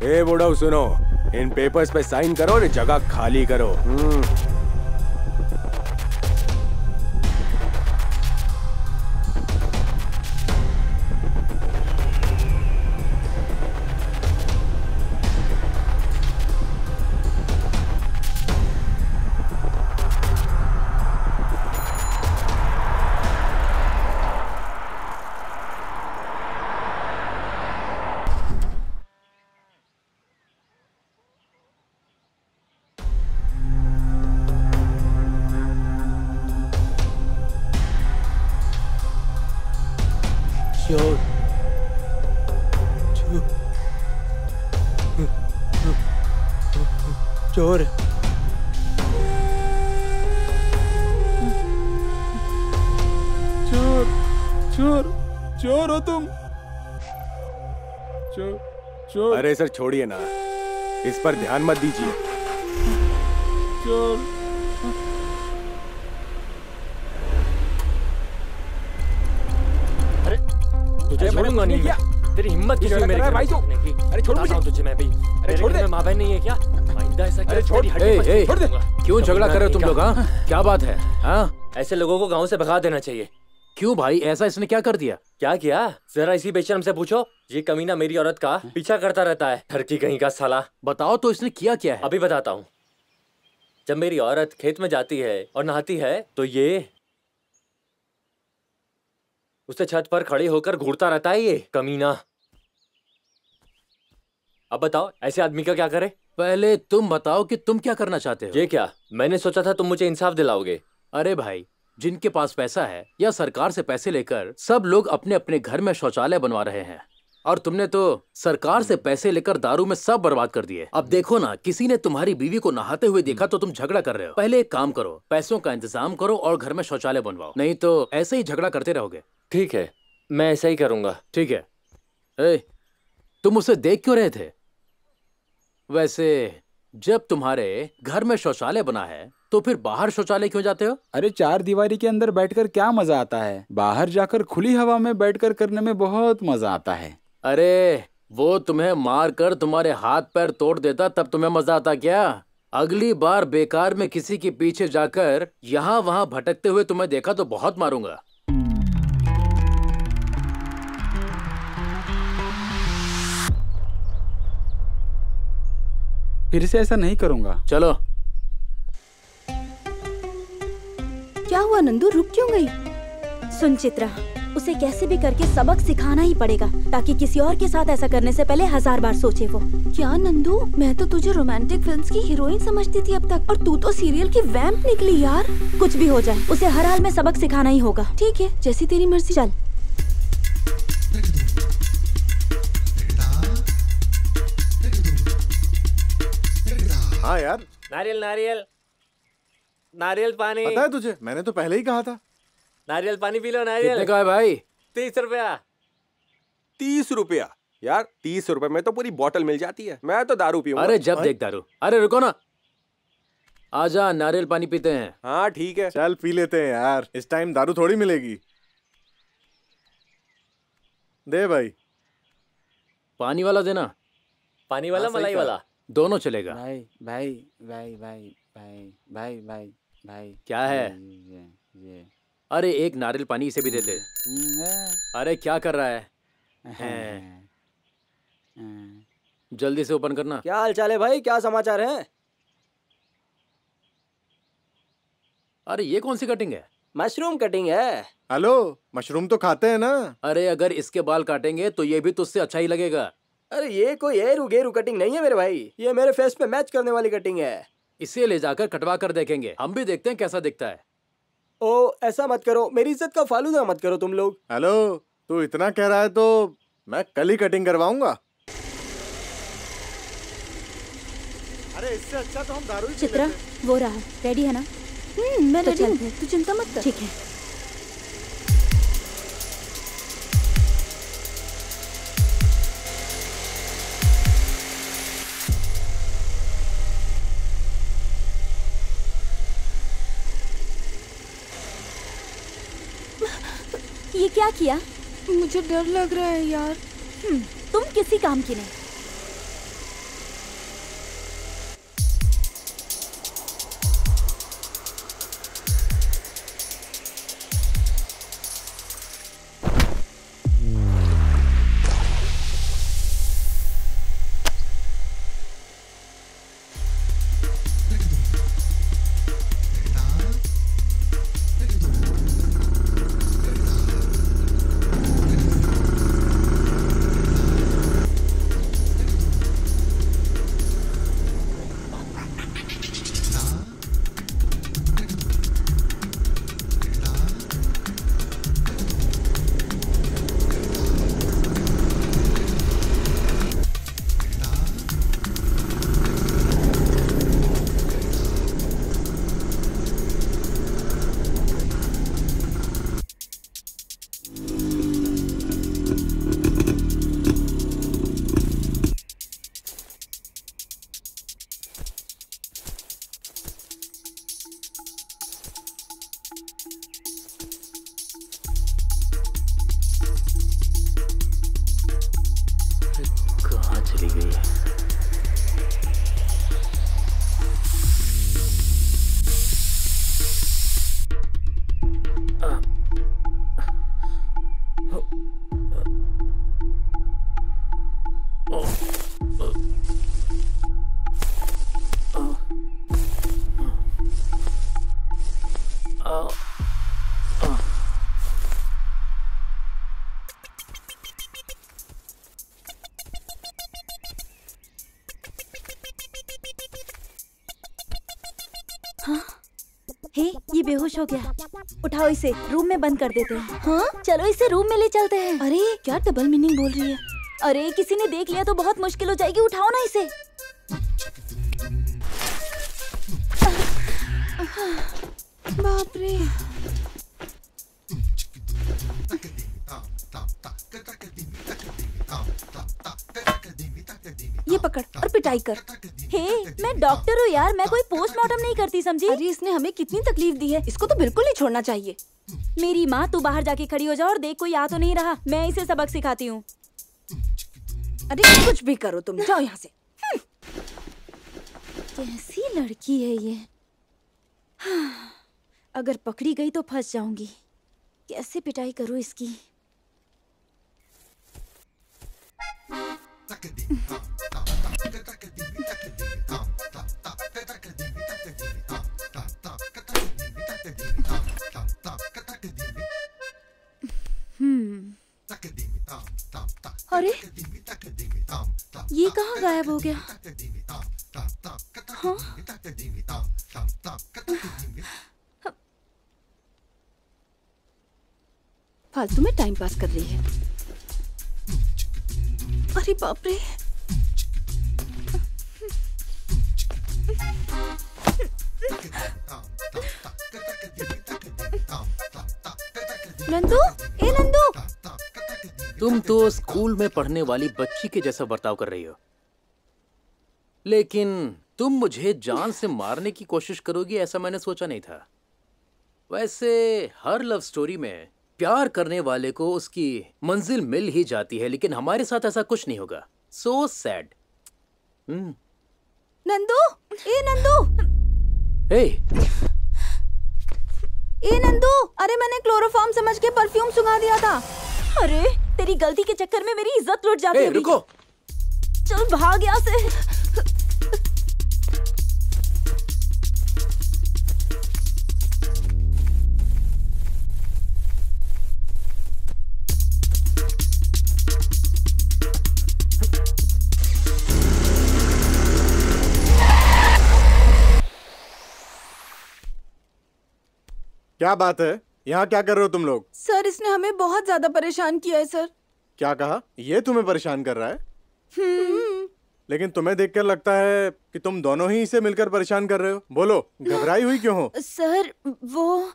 ए बुढ़ऊ सुनो, इन पेपर्स पे साइन करो और जगह खाली करो। चोर। चोर चोर चोर हो तुम। चोर चोर। अरे सर छोड़िए ना, इस पर ध्यान मत दीजिए। चोर। तुझे छोड़ूंगा नहीं मैं। तेरी हिम्मत किस हुई मेरे घर में घुसने की? अरे छोड़ मुझे तुझे मैं भी। अरे छोड़ दे। माँ बहन नहीं है क्या? आइंदा ऐसा क्या? छोड़ दे। क्यों झगड़ा कर रहे हो तुम लोग? हाँ क्या बात है? हाँ ऐसे लोगों को गांव से भगा देना चाहिए। क्यों भाई, ऐसा इसने क्या कर दिया? क्या किया? जरा इसी बेशरम से पूछो। ये कमीना मेरी औरत का पीछा करता रहता है, ठरकी कहीं का साला। बताओ तो इसने किया क्या है? अभी बताता हूँ। जब मेरी औरत खेत में जाती है और नहाती है तो ये उसे छत पर खड़े होकर घूरता रहता है, ये कमीना। अब बताओ ऐसे आदमी का क्या करे? पहले तुम बताओ कि तुम क्या करना चाहते हो? ये क्या? मैंने सोचा था तुम मुझे इंसाफ दिलाओगे। अरे भाई, जिनके पास पैसा है या सरकार से पैसे लेकर सब लोग अपने अपने घर में शौचालय बनवा रहे हैं, और तुमने तो सरकार से पैसे लेकर दारू में सब बर्बाद कर दिए। अब देखो ना, किसी ने तुम्हारी बीवी को नहाते हुए देखा तो तुम झगड़ा कर रहे हो। पहले एक काम करो, पैसों का इंतजाम करो और घर में शौचालय बनवाओ, नहीं तो ऐसे ही झगड़ा करते रहोगे। ठीक है, मैं ऐसा ही करूंगा। ठीक है। ए, तुम उसे देख क्यों रहे थे? वैसे जब तुम्हारे घर में शौचालय बना है तो फिर बाहर शौचालय क्यों जाते हो? अरे चार दीवारी के अंदर बैठकर क्या मजा आता है, बाहर जाकर खुली हवा में बैठकर करने में बहुत मजा आता है। अरे वो तुम्हें मार कर तुम्हारे हाथ पैर तोड़ देता तब तुम्हें मजा आता क्या? अगली बार बेकार में किसी के पीछे जाकर यहाँ वहाँ भटकते हुए तुम्हें देखा तो बहुत मारूंगा। फिर से ऐसा नहीं करूंगा। चलो। क्या हुआ नंदू, रुक क्यों गई? सुन चित्रा, उसे कैसे भी करके सबक सिखाना ही पड़ेगा, ताकि किसी और के साथ ऐसा करने से पहले 1000 बार सोचे वो। क्या नंदू, मैं तो तुझे रोमांटिक फिल्म्स की हीरोइन समझती थी अब तक, और तू तो सीरियल की वैम्प निकली यार। कुछ भी हो जाए, उसे हर हाल में सबक सिखाना ही होगा। ठीक है, जैसी तेरी मर्जी। चल। हाँ यार, नारियल नारियल नारियल पानी। पता है तुझे, मैंने तो पहले ही कहा था। नारियल पानी पी लो। नारियल कितने का है भाई? 30 रुपया। 30 रुपया? यार 30 रुपए में तो पूरी बोतल मिल जाती है। मैं तो दारू पीऊंगा। अरे जब देख दारू। अरे रुको ना, आजा नारियल पानी पीते हैं। हाँ ठीक है, चल पी लेते हैं यार, इस टाइम दारू थोड़ी मिलेगी। दे भाई। पानी वाला देना। पानी वाला मलाई वाला दोनों चलेगा। भाई भाई भाई भाई भाई भाई भाई भाई क्या है? ये अरे एक नारियल पानी इसे भी देते। अरे क्या कर रहा है? जल्दी से ओपन करना। क्या हाल चाल है भाई, क्या समाचार है? अरे ये कौन सी कटिंग है? मशरूम कटिंग है। हेलो, मशरूम तो खाते हैं ना? अरे अगर इसके बाल काटेंगे तो ये भी तुझसे अच्छा ही लगेगा। अरे ये कोई एरू गेरू कटिंग नहीं है मेरे भाई, ये मेरे फेस पे मैच करने वाली कटिंग है। इसे ले जाकर कटवा कर देखेंगे, हम भी देखते हैं कैसा दिखता है। ओ ऐसा मत करो, मेरी इज्जत का फालूदा मत करो तुम लोग। हेलो, तू इतना कह रहा है तो मैं कल ही कटिंग करवाऊंगा। अरे इससे अच्छा तो हम दारू ही पी चित्रा, लेते हैं। वो रहा, रेडी है ना? मैं तो रेडी हूँ, तू चिंता मत कर। ठीक है। ये क्या किया? मुझे डर लग रहा है यार। तुम किसी काम की नहीं। हाँ? हे, ये बेहोश हो गया। उठाओ इसे, रूम में बंद कर देते हैं। हाँ? चलो इसे रूम में ले चलते हैं। अरे क्या डबल मीनिंग बोल रही है? अरे किसी ने देख लिया तो बहुत मुश्किल हो जाएगी। उठाओ ना इसे। बाप रे। ये पकड़ और पिटाई कर। हे, मैं डॉक्टर हूँ यार, मैं कोई पोस्टमार्टम नहीं करती, समझी? अरे इसने हमें कितनी तकलीफ दी है, इसको तो बिल्कुल नहीं छोड़ना चाहिए। मेरी माँ, तू बाहर जाके खड़ी हो जा और देख कोई आ तो नहीं रहा। मैं इसे सबक सिखाती हूँ। अरे कुछ भी करो तुम, जाओ यहाँ से। कैसी लड़की है ये? अगर पकड़ी गई तो फंस जाऊंगी। कैसे पिटाई करूँ इसकी? अरे ये कहाँ गायब हो गया? हाँ? फालतू में टाइम पास कर रही है। अरे बाप रे। नंदू, ए नंदू, तुम तो स्कूल में पढ़ने वाली बच्ची के जैसा बर्ताव कर रही हो, लेकिन तुम मुझे जान से मारने की कोशिश करोगी ऐसा मैंने सोचा नहीं था। वैसे हर लव स्टोरी में प्यार करने वाले को उसकी मंजिल मिल ही जाती है, लेकिन हमारे साथ ऐसा कुछ नहीं होगा। So sad. नंदू, ए नंदू, ए नंदू, अरे मैंने क्लोरोफॉर्म समझ के परफ्यूम सुंघा दिया था। अरे तेरी गलती के चक्कर में मेरी इज्जत लुट जाती है। रुको, चल भाग यहाँ से। क्या बात है? यहाँ क्या कर रहे हो तुम लोग? सर इसने हमें बहुत ज्यादा परेशान किया है सर। क्या कहा? ये तुम्हें परेशान कर रहा है? लेकिन तुम्हें देखकर लगता है कि तुम दोनों ही इसे मिलकर परेशान कर रहे हो। बोलो, घबराई हुई क्यों हो? सर वो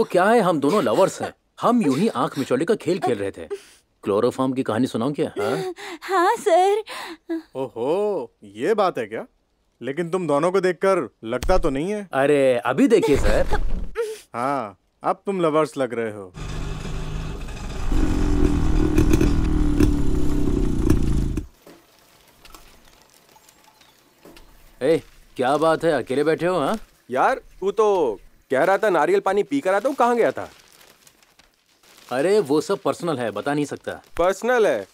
क्या है, हम दोनों लवर्स हैं। हम यूं ही आंख मिचौली का खेल खेल रहे थे। क्लोरोफॉर्म की कहानी सुनाऊं क्या? हाँ सर। ओहो, ये बात है क्या? लेकिन तुम दोनों को देखकर लगता तो नहीं है। अरे अभी देखिए सर। हाँ, अब तुम लवर्स लग रहे हो। क्या बात है, अकेले बैठे हो? हाँ यार, तू तो कह रहा था नारियल पानी पी कर आता हूँ, कहाँ गया था? अरे वो सब पर्सनल है, बता नहीं सकता। पर्सनल है?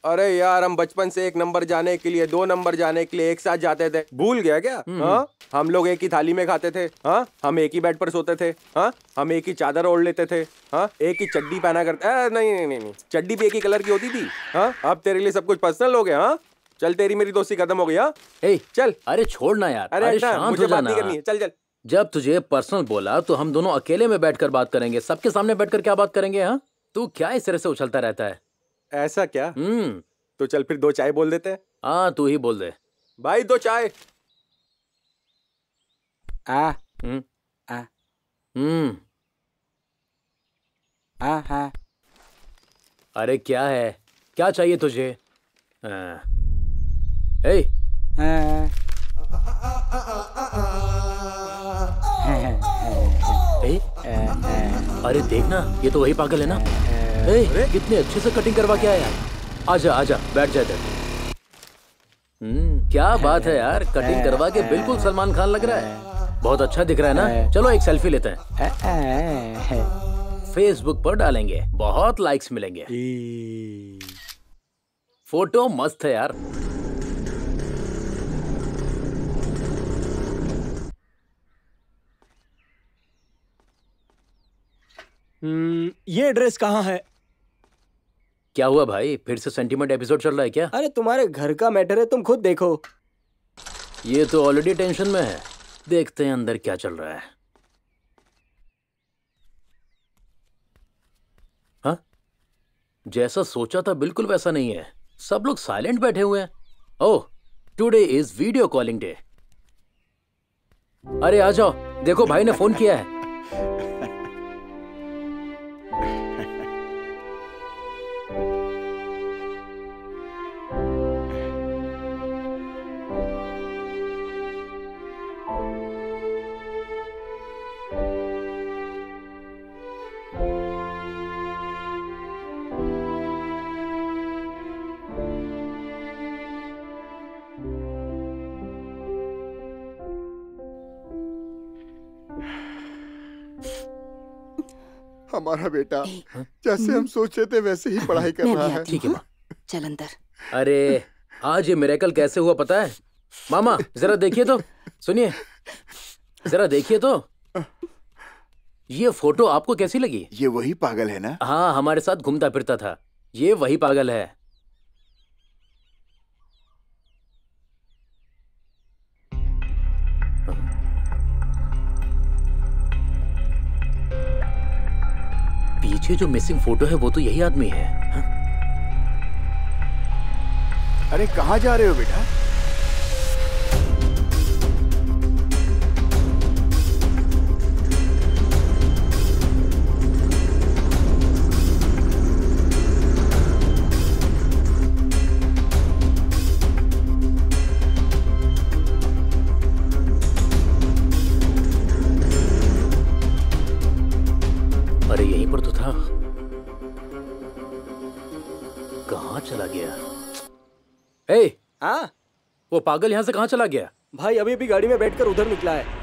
अरे यार, हम बचपन से 1 नंबर जाने के लिए 2 नंबर जाने के लिए एक साथ जाते थे, भूल गया क्या? हाँ, हम लोग एक ही थाली में खाते थे। हाँ, हम एक ही बेड पर सोते थे। हाँ, हम एक ही चादर ओढ़ लेते थे। हाँ, एक ही चड्डी पहना करते। नहीं, चड्डी भी एक ही कलर की होती थी। हाँ, अब तेरे लिए सब कुछ पर्सनल हो गया। हाँ, चल, तेरी मेरी दोस्ती खत्म हो गई। हाँ, चल। अरे छोड़ना यार, अरे शांत मुझे हो बात जाना। नहीं करनी है, चल चल। जब तुझे पर्सनल बोला तो हम दोनों अकेले में बैठकर बात करेंगे, सबके सामने बैठकर क्या बात करेंगे? हाँ, तू क्या इस तरह से उछलता रहता है? ऐसा क्या? तो चल फिर 2 चाय बोल देते हैं। हाँ, तू ही बोल दे भाई, 2 चाय। अरे क्या है, क्या चाहिए तुझे? अरे देखना, ये तो वही पागल है ना। कितने अच्छे से कटिंग करवा के आया। आजा आजा, बैठ जा इधर। क्या बात है यार, कटिंग करवा के बिल्कुल सलमान खान लग रहा है। बहुत अच्छा दिख रहा है ना। चलो एक सेल्फी लेते हैं, फेसबुक पर डालेंगे, बहुत लाइक्स मिलेंगे। फोटो मस्त है यार। ये एड्रेस कहाँ है? क्या हुआ भाई, फिर से सेंटीमेंट एपिसोड चल रहा है क्या? अरे तुम्हारे घर का मैटर है, तुम खुद देखो। ये तो ऑलरेडी टेंशन में है। देखते हैं अंदर क्या चल रहा है। हाँ, जैसा सोचा था बिल्कुल वैसा नहीं है। सब लोग साइलेंट बैठे हुए हैं। Oh, today is video calling day. अरे आ जाओ, देखो भाई ने फोन किया है। हमारा बेटा जैसे हम सोचे थे वैसे ही पढ़ाई कर रहा है। ठीक है माँ, चल अंदर। अरे आज ये मिरेकल कैसे हुआ पता है? मामा जरा देखिए तो, सुनिए जरा देखिए तो, ये फोटो आपको कैसी लगी? ये वही पागल है ना? हाँ, हमारे साथ घूमता फिरता था। ये वही पागल है। पीछे जो मिसिंग फोटो है वो तो यही आदमी है। हा? अरे कहाँ जा रहे हो बेटा? अरे यहीं पर तो था, कहाँ चला गया? ए, हाँ, वो पागल यहाँ से कहाँ चला गया? भाई अभी भी गाड़ी में बैठकर उधर निकला है।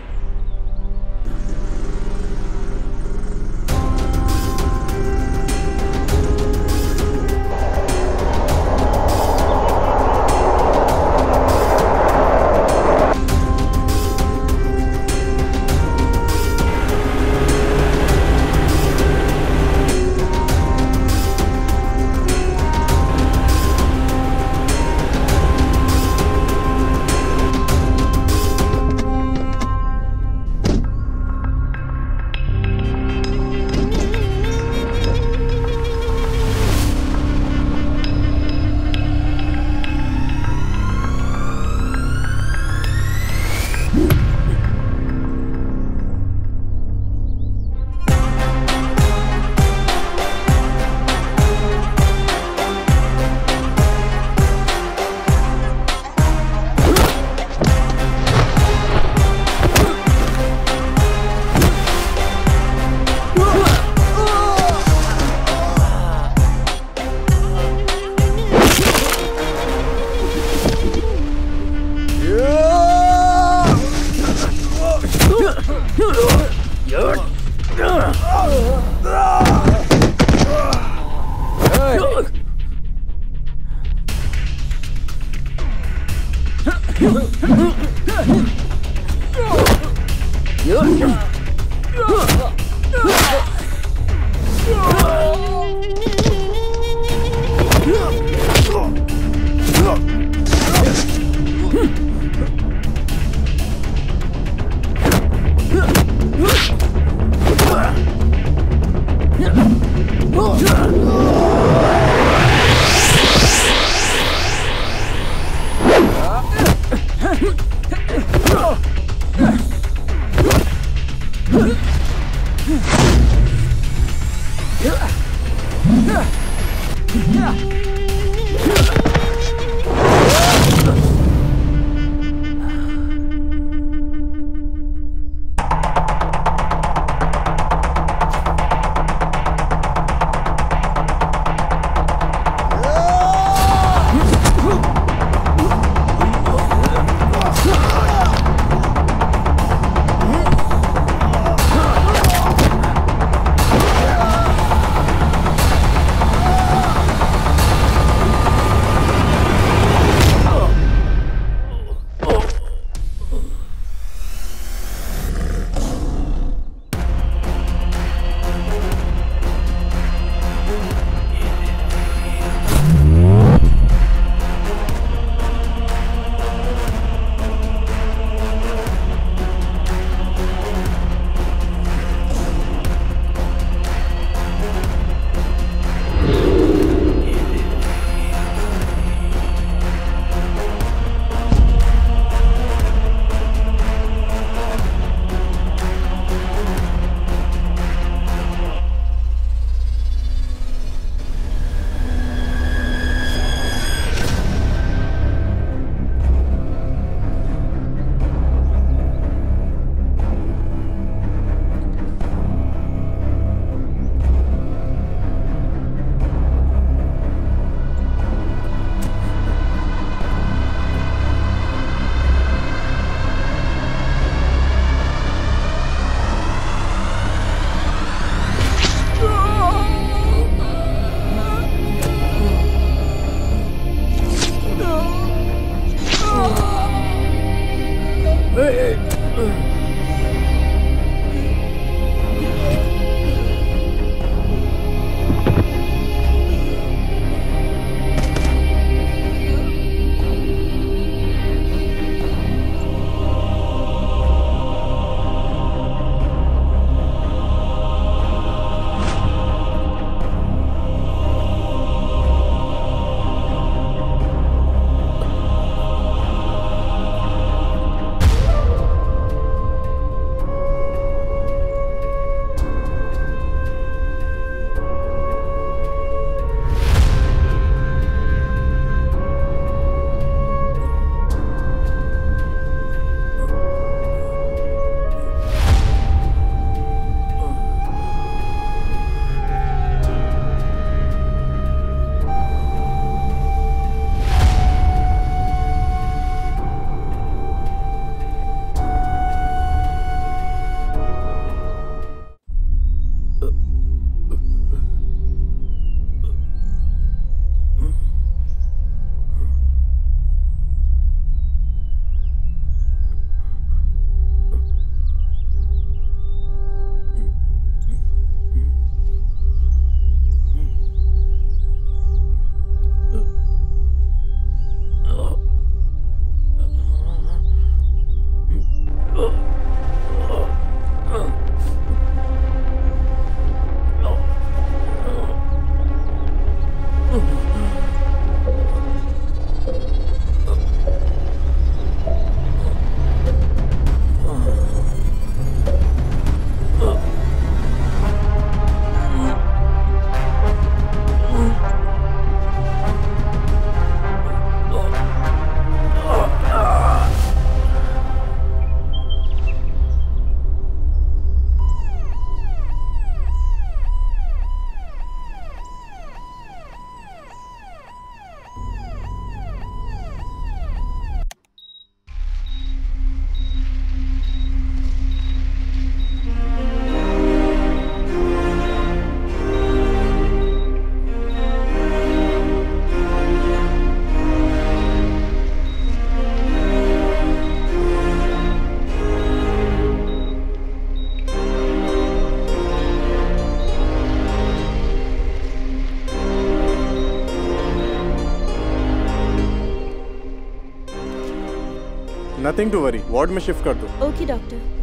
नथिंग टू वरी, वार्ड में शिफ्ट कर दो। Okay doctor.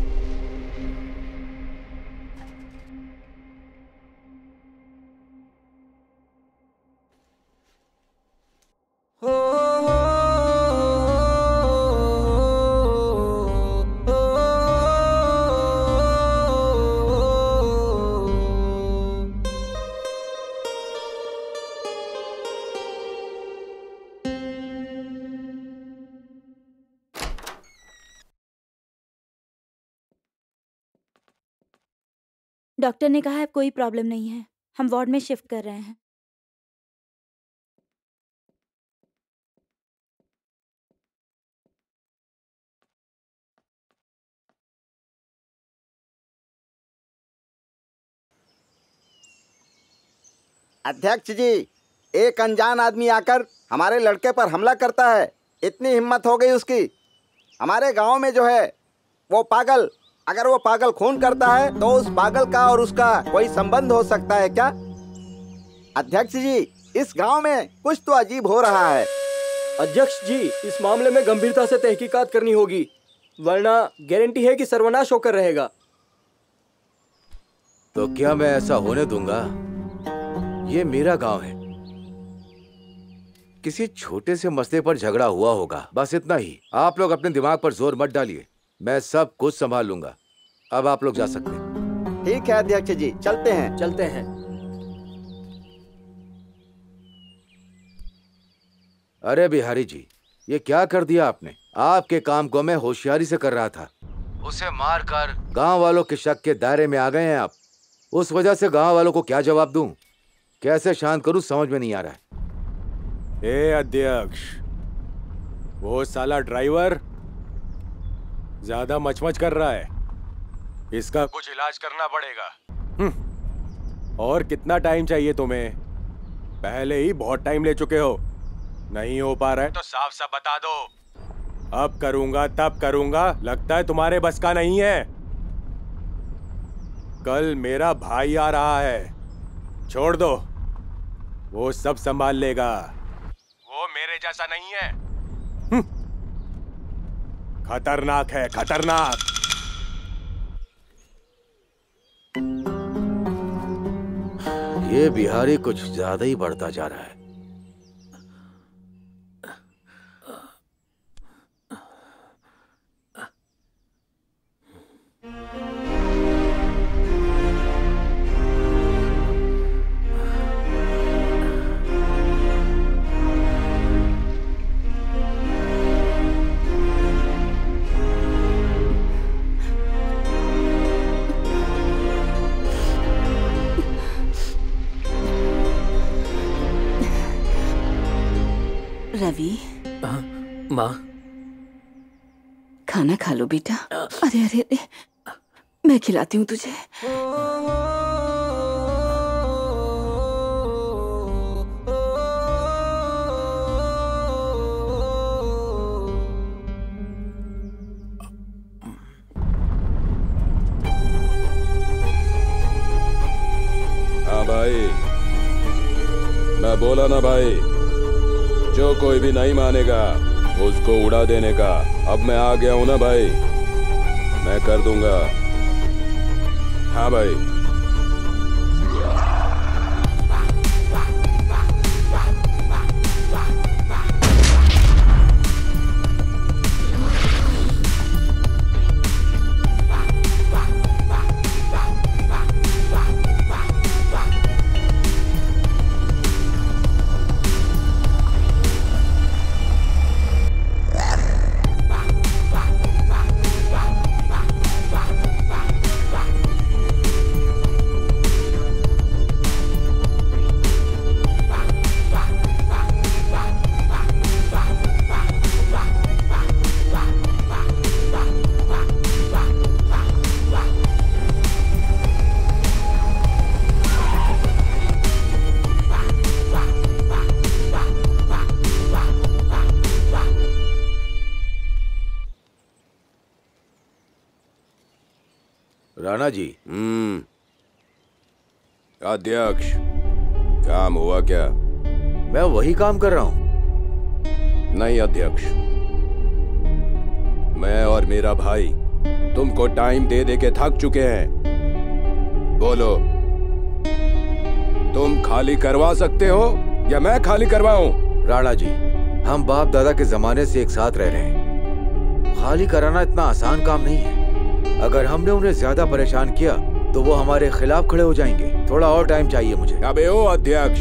डॉक्टर ने कहा है कोई प्रॉब्लम नहीं है, हम वार्ड में शिफ्ट कर रहे हैं। अध्यक्ष जी, एक अनजान आदमी आकर हमारे लड़के पर हमला करता है। इतनी हिम्मत हो गई उसकी। हमारे गांव में जो है वो पागल, अगर वो पागल खून करता है तो उस पागल का और उसका कोई संबंध हो सकता है क्या? अध्यक्ष जी, इस गांव में कुछ तो अजीब हो रहा है। अध्यक्ष जी, इस मामले में गंभीरता से तहकीकात करनी होगी, वरना गारंटी है कि सर्वनाश होकर रहेगा। तो क्या मैं ऐसा होने दूंगा? ये मेरा गांव है। किसी छोटे से मसले पर झगड़ा हुआ होगा, बस इतना ही। आप लोग अपने दिमाग पर जोर मत डालिए, मैं सब कुछ संभाल लूंगा। अब आप लोग जा सकते हैं। ठीक है अध्यक्ष जी, चलते हैं। चलते हैं। अरे बिहारी जी, ये क्या कर दिया आपने? आपके काम को मैं होशियारी से कर रहा था। उसे मारकर गांव वालों के शक के दायरे में आ गए हैं आप। उस वजह से गांव वालों को क्या जवाब दूं, कैसे शांत करूं, समझ में नहीं आ रहा है। ए अध्यक्ष, वो साला ड्राइवर ज्यादा मचमच कर रहा है, इसका कुछ इलाज करना पड़ेगा। और कितना टाइम चाहिए तुम्हें? पहले ही बहुत टाइम ले चुके हो। नहीं हो पा रहा है तो साफ साफ बता दो। अब करूंगा तब करूंगा, लगता है तुम्हारे बस का नहीं है। कल मेरा भाई आ रहा है, छोड़ दो, वो सब संभाल लेगा। वो मेरे जैसा नहीं है। खतरनाक है, खतरनाक। ये बिहारी कुछ ज्यादा ही बढ़ता जा रहा है। रवि, माँ, खाना खा लो बेटा। अरे अरे अरे, मैं खिलाती हूँ तुझे। हाँ भाई, मैं बोला ना भाई, जो कोई भी नहीं मानेगा उसको उड़ा देने का। अब मैं आ गया हूं ना भाई, मैं कर दूंगा। हाँ भाई। राणा जी। अध्यक्ष, काम हुआ क्या? मैं वही काम कर रहा हूं। नहीं अध्यक्ष, मैं और मेरा भाई तुमको टाइम दे दे के थक चुके हैं। बोलो, तुम खाली करवा सकते हो या मैं खाली करवाऊं? राणा जी, हम बाप दादा के जमाने से एक साथ रह रहे हैं। खाली कराना इतना आसान काम नहीं है। अगर हमने उन्हें ज्यादा परेशान किया तो वो हमारे खिलाफ खड़े हो जाएंगे। थोड़ा और टाइम चाहिए मुझे। अबे ओ अध्यक्ष,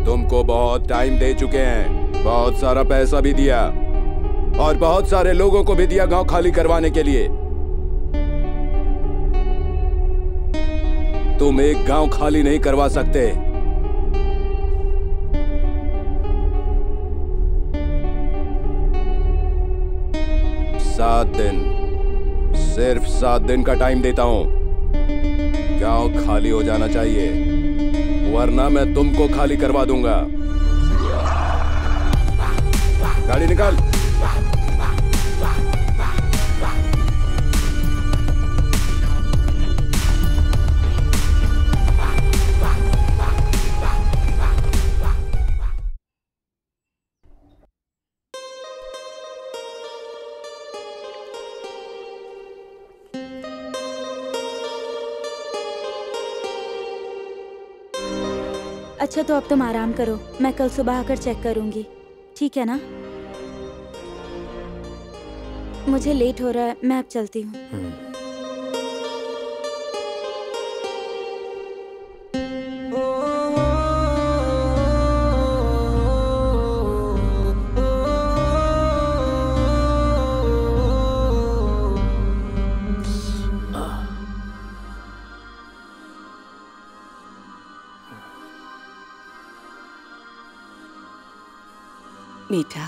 तुमको बहुत टाइम दे चुके हैं, बहुत सारा पैसा भी दिया और बहुत सारे लोगों को भी दिया गांव खाली करवाने के लिए। तुम एक गांव खाली नहीं करवा सकते। 7 दिन, सिर्फ 7 दिन का टाइम देता हूं। गांव खाली हो जाना चाहिए, वरना मैं तुमको खाली करवा दूंगा। गाड़ी निकाल। अच्छा तो अब तुम आराम करो, मैं कल सुबह आकर चेक करूंगी, ठीक है ना? मुझे लेट हो रहा है, मैं अब चलती हूँ। बेटा,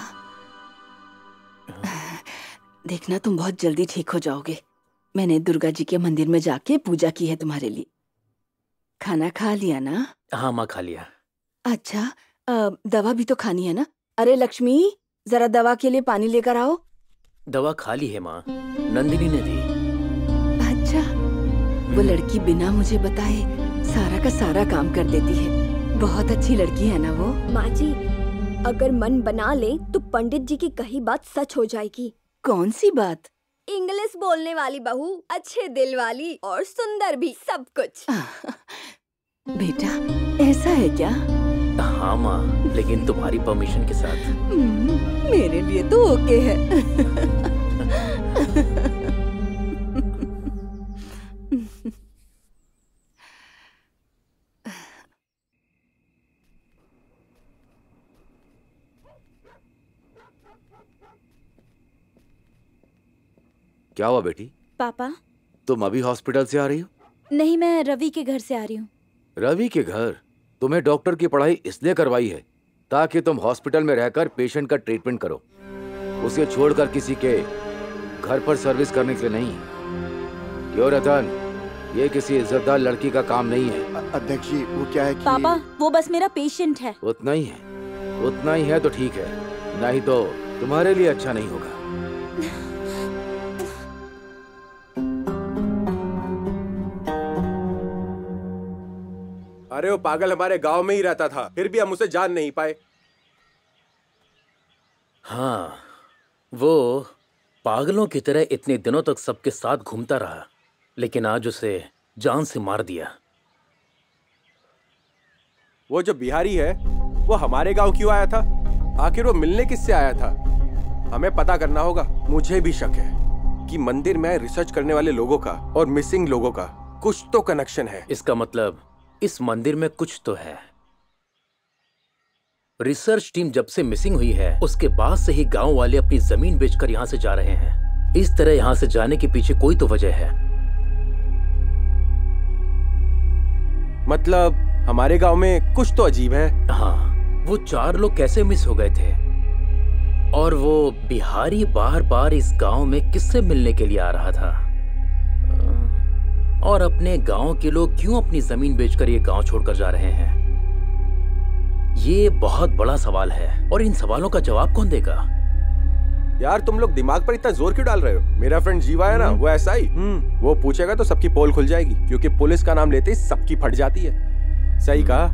देखना तुम बहुत जल्दी ठीक हो जाओगे। मैंने दुर्गा जी के मंदिर में जाके पूजा की है तुम्हारे लिए। खाना खा लिया ना? हाँ माँ, खा लिया। अच्छा, दवा भी तो खानी है ना? अरे लक्ष्मी, जरा दवा के लिए पानी लेकर आओ। दवा खाली है माँ, नंदिनी ने दी। अच्छा, वो लड़की बिना मुझे बताए सारा का सारा काम कर देती है। बहुत अच्छी लड़की है ना वो। माँ जी, अगर मन बना ले तो पंडित जी की कही बात सच हो जाएगी। कौन सी बात? इंग्लिश बोलने वाली बहू, अच्छे दिल वाली और सुंदर भी, सब कुछ। बेटा ऐसा है क्या? हाँ माँ, लेकिन तुम्हारी परमिशन के साथ। मेरे लिए तो ओके है। क्या हुआ बेटी? पापा, तुम अभी हॉस्पिटल से आ रही हो? नहीं, मैं रवि के घर से आ रही हूँ। रवि के घर? तुम्हें डॉक्टर की पढ़ाई इसलिए करवाई है ताकि तुम हॉस्पिटल में रहकर पेशेंट का ट्रीटमेंट करो, उसे छोड़कर किसी के घर पर सर्विस करने के लिए नहीं। क्यों रतन, ये किसी इज्जतदार लड़की का काम नहीं है। अध्यक्ष जी, वो क्या है कि... पापा, वो बस मेरा पेशेंट है। उतना ही है? उतना ही है तो ठीक है, नहीं तो तुम्हारे लिए अच्छा नहीं होगा। अरे वो पागल हमारे गांव में ही रहता था, फिर भी हम उसे जान नहीं पाए। हाँ, वो पागलों की तरह इतने दिनों तक सबके साथ घूमता रहा, लेकिन आज उसे जान से मार दिया। वो जो बिहारी है वो हमारे गांव क्यों आया था? आखिर वो मिलने किससे आया था? हमें पता करना होगा। मुझे भी शक है कि मंदिर में रिसर्च करने वाले लोगों का और मिसिंग लोगों का कुछ तो कनेक्शन है। इसका मतलब इस मंदिर में कुछ तो है। रिसर्च टीम जब से मिसिंग हुई है उसके बाद से ही गांव वाले अपनी जमीन बेचकर यहां से जा रहे हैं। इस तरह यहां से जाने के पीछे कोई तो वजह है। मतलब हमारे गांव में कुछ तो अजीब है। हाँ, वो 4 लोग कैसे मिस हो गए थे? और वो बिहारी बार बार इस गांव में किससे मिलने के लिए आ रहा था? और अपने गांव के लोग क्यों अपनी जमीन बेचकर ये गांव छोड़कर जा रहे हैं? ये बहुत बड़ा सवाल है और इन सवालों का जवाब कौन देगा? यार तुम लोग दिमाग पर इतना जोर क्यों डाल रहे हो? मेरा फ्रेंड जीवा है ना, वो ऐसा ही। वो पूछेगा तो सबकी पोल खुल जाएगी, क्योंकि पुलिस का नाम लेते ही सबकी फट जाती है। सही कहा?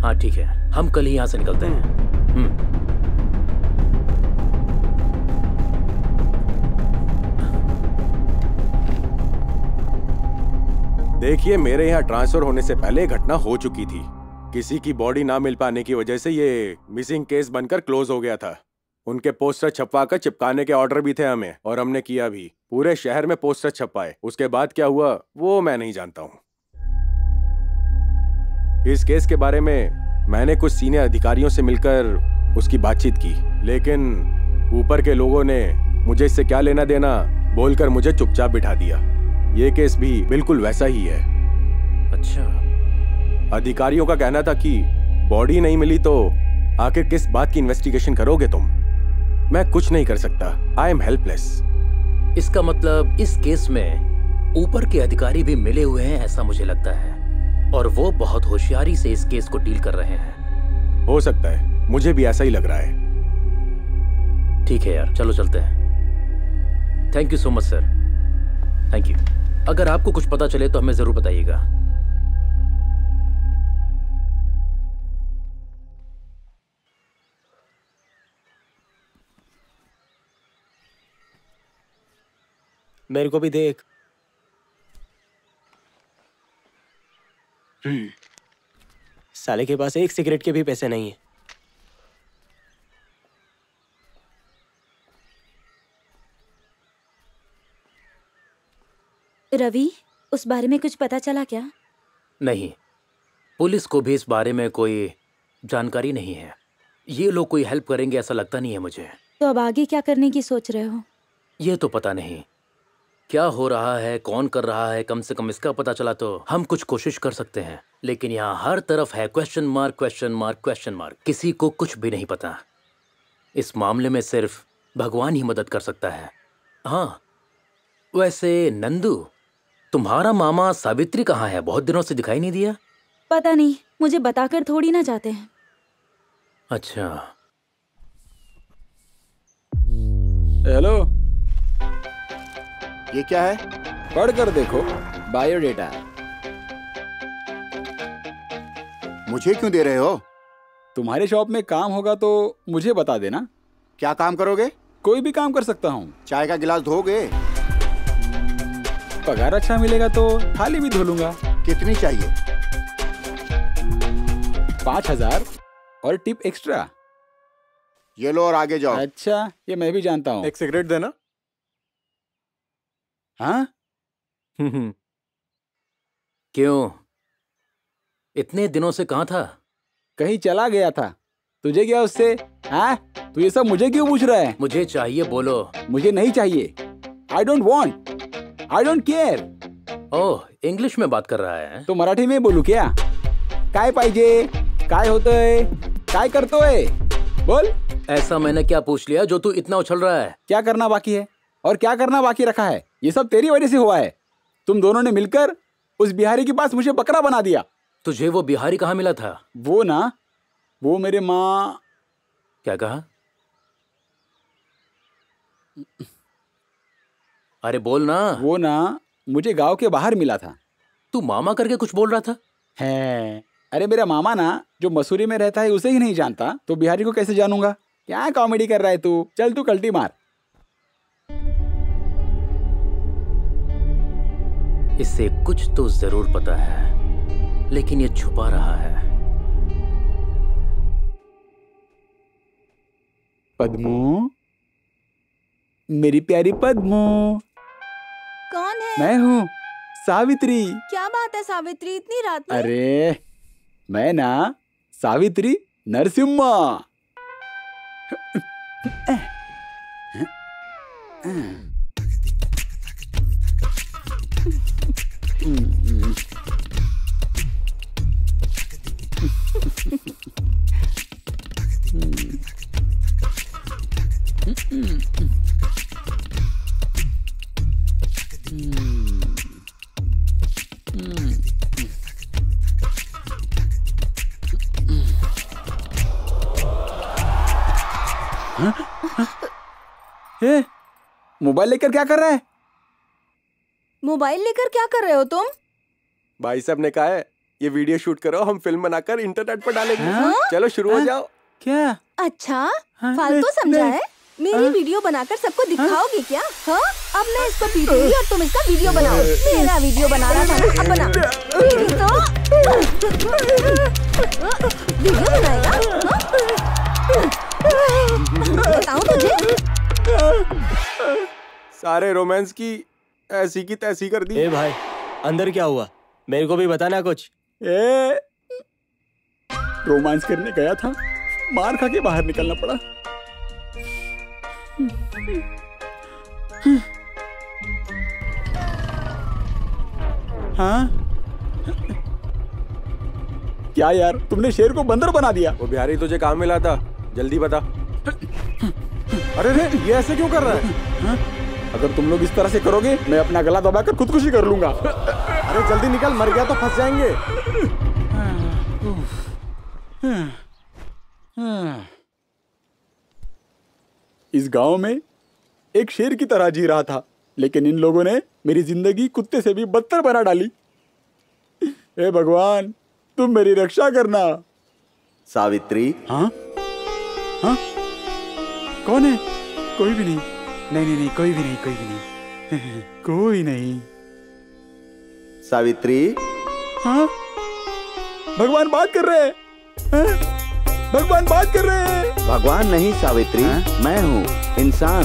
हाँ ठीक है, हम कल ही यहाँ से निकलते हैं। देखिए, मेरे यहाँ ट्रांसफर होने से पहले घटना हो चुकी थी। किसी की बॉडी ना मिल पाने की वजह से ये मिसिंग केस बनकर क्लोज हो गया था। उनके पोस्टर छपवाकर चिपकाने के ऑर्डर भी थे हमें, और हमने किया भी। पूरे शहर में पोस्टर छपवाए। उसके बाद क्या हुआ वो मैं नहीं जानता हूँ। इस केस के बारे में मैंने कुछ सीनियर अधिकारियों से मिलकर उसकी बातचीत की, लेकिन ऊपर के लोगों ने मुझे इससे क्या लेना देना बोलकर मुझे चुपचाप बिठा दिया। ये केस भी बिल्कुल वैसा ही है। अच्छा। अधिकारियों का कहना था कि बॉडी नहीं मिली तो आखिर किस बात की इन्वेस्टिगेशन करोगे तुम? मैं कुछ नहीं कर सकता। I am helpless. इसका मतलब इस केस में ऊपर के अधिकारी भी मिले हुए हैं, ऐसा मुझे लगता है, और वो बहुत होशियारी से इस केस को डील कर रहे हैं। हो सकता है, मुझे भी ऐसा ही लग रहा है। ठीक है यार, चलो चलते हैं। Thank you so much sir. Thank you. अगर आपको कुछ पता चले तो हमें जरूर बताइएगा। मेरे को भी देख। साले के पास एक सिगरेट के भी पैसे नहीं है। रवि, उस बारे में कुछ पता चला क्या? नहीं, पुलिस को भी इस बारे में कोई जानकारी नहीं है। ये लोग कोई हेल्प करेंगे ऐसा लगता नहीं है मुझे। तो अब आगे क्या करने की सोच रहे हो? ये तो पता नहीं क्या हो रहा है, कौन कर रहा है। कम से कम इसका पता चला तो हम कुछ कोशिश कर सकते हैं, लेकिन यहाँ हर तरफ है question mark, question mark, question mark. किसी को कुछ भी नहीं पता। इस मामले में सिर्फ भगवान ही मदद कर सकता है। हाँ, वैसे नंदू, तुम्हारा मामा सावित्री कहाँ है? बहुत दिनों से दिखाई नहीं दिया। पता नहीं, मुझे बताकर थोड़ी ना जाते हैं। अच्छा, हेलो, ये क्या है? पढ़ कर देखो, बायोडेटा। मुझे क्यों दे रहे हो? तुम्हारे शॉप में काम होगा तो मुझे बता देना। क्या काम करोगे? कोई भी काम कर सकता हूँ। चाय का गिलास धोगे? पगार अच्छा मिलेगा तो थाली भी धो लूंगा। कितनी चाहिए? 5,000 और टिप एक्स्ट्रा। ये लो और आगे जाओ। अच्छा, ये मैं भी जानता हूँ। एक सिगरेट देना। हाँ? क्यों? इतने दिनों से कहाँ था? कहीं चला गया था। तुझे क्या उससे? हाँ? तू ये सब मुझे क्यों पूछ रहा है? मुझे चाहिए, बोलो। मुझे नहीं चाहिए। I don't want. I don't care. Oh, English में बात कर रहा है? तो मराठी में बोलू क्या? काय पाहिजे? काय होतंय? काय करतोय? बोल। ऐसा मैंने क्या पूछ लिया जो तू इतना उछल रहा है? क्या करना बाकी है और क्या करना बाकी रखा है? ये सब तेरी वजह से हुआ है। तुम दोनों ने मिलकर उस बिहारी के पास मुझे बकरा बना दिया। तुझे वो बिहारी कहाँ मिला था? वो ना, वो मेरे माँ। क्या कहा? अरे बोल ना। वो ना मुझे गांव के बाहर मिला था। तू मामा करके कुछ बोल रहा था? है। अरे मेरा मामा ना जो मसूरी में रहता है उसे ही नहीं जानता तो बिहारी को कैसे जानूंगा? क्या कॉमेडी कर रहा है तू? चल तू कल्टी मार। इसे कुछ तो जरूर पता है, लेकिन ये छुपा रहा है। पद्मू, मेरी प्यारी पद्मू। कौन है? मैं हूँ सावित्री। क्या बात है सावित्री, इतनी रात में? अरे मैं ना सावित्री नरसिम्हा। मोबाइल लेकर क्या कर रहा है? मोबाइल लेकर क्या कर रहे हो तुम? भाई साहब ने कहा है ये वीडियो शूट करो, हम फिल्म बनाकर इंटरनेट पर डालेंगे। चलो शुरू हो जाओ। क्या? अच्छा, फालतू समझा है? मेरी वीडियो बनाकर सबको दिखाओगे क्या? हाँ? अब मैं इसको पीटूंगी और तुम इसका वीडियो बनाओ। मेरा वीडियो बना रहा था ना, अब बना। वीडियो बनाएगा? बताऊं तुझे? सारे रोमांस की ऐसी की तैसी कर दी। ए भाई, अंदर क्या हुआ? मेरे को भी बताना कुछ। रोमांस करने गया था, मार खा के बाहर निकलना पड़ा। हाँ? क्या यार, तुमने शेर को बंदर बना दिया। वो बिहारी तुझे काम मिला था, जल्दी बता। अरे रे, ये ऐसे क्यों कर रहा है? हाँ? अगर तुम लोग इस तरह से करोगे मैं अपना गला दबाकर खुदकुशी कर लूंगा। अरे जल्दी निकल, मर गया तो फंस जाएंगे। इस गांव में एक शेर की तरह जी रहा था, लेकिन इन लोगों ने मेरी जिंदगी कुत्ते से भी बदतर बना डाली। हे भगवान, तुम मेरी रक्षा करना। सावित्री। हाँ? हाँ? कौन है? कोई भी नहीं। नहीं, कोई भी नहीं, कोई भी नहीं। कोई नहीं। सावित्री। हाँ? भगवान बात कर रहे हैं। हाँ? भगवान बात कर रहे हैं। भगवान नहीं सावित्री, मैं हूँ इंसान।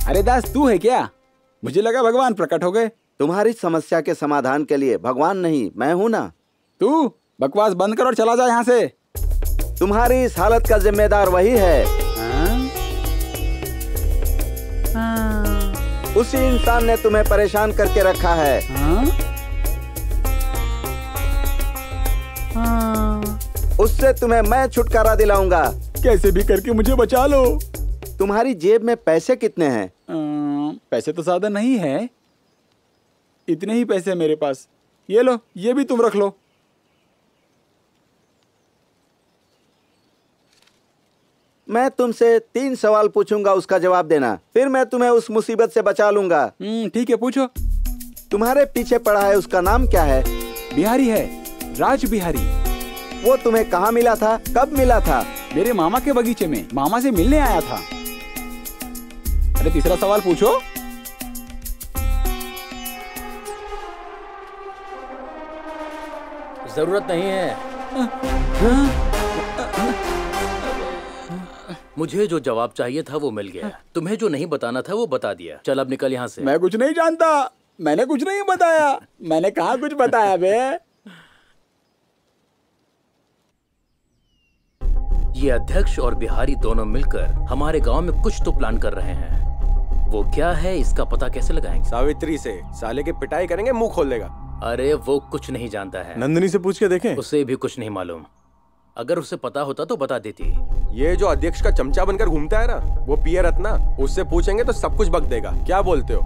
अरे दास, तू है क्या? मुझे लगा भगवान प्रकट हो गए। तुम्हारी समस्या के समाधान के लिए भगवान नहीं, मैं हूँ ना। तू बकवास बंद कर और चला जा यहाँ से। तुम्हारी इस हालत का जिम्मेदार वही है। उसी इंसान ने तुम्हें परेशान करके रखा है। उससे तुम्हें मैं छुटकारा दिलाऊंगा। कैसे भी करके मुझे बचा लो। तुम्हारी जेब में पैसे कितने हैं? पैसे तो ज्यादा नहीं है, इतने ही पैसे मेरे पास। ये लो, ये भी तुम रख लो। मैं तुमसे 3 सवाल पूछूंगा, उसका जवाब देना, फिर मैं तुम्हें उस मुसीबत से बचा लूंगा। ठीक है, पूछो। तुम्हारे पीछे पड़ा है, उसका नाम क्या है? बिहारी है, राज बिहारी। वो तुम्हें कहाँ मिला था, कब मिला था? मेरे मामा के बगीचे में, मामा से मिलने आया था। अरे तीसरा सवाल पूछो। जरूरत नहीं है। मुझे जो जवाब चाहिए था वो मिल गया, तुम्हें जो नहीं बताना था वो बता दिया। चल अब निकल यहाँ से। मैं कुछ नहीं जानता, मैंने कुछ नहीं बताया। मैंने कहाँ कुछ बताया बे? ये अध्यक्ष और बिहारी दोनों मिलकर हमारे गांव में कुछ तो प्लान कर रहे हैं। वो क्या है, इसका पता कैसे लगाएंगे? सावित्री से साले की पिटाई करेंगे, मुंह खोल देगा। अरे वो कुछ नहीं जानता है। नंदिनी से पूछ के देखें। उसे भी कुछ नहीं मालूम। अगर उसे पता होता तो बता देती। ये जो अध्यक्ष का चमचा बनकर घूमता है ना, वो पिया रत्ना, उससे पूछेंगे तो सब कुछ बक देगा। क्या बोलते हो?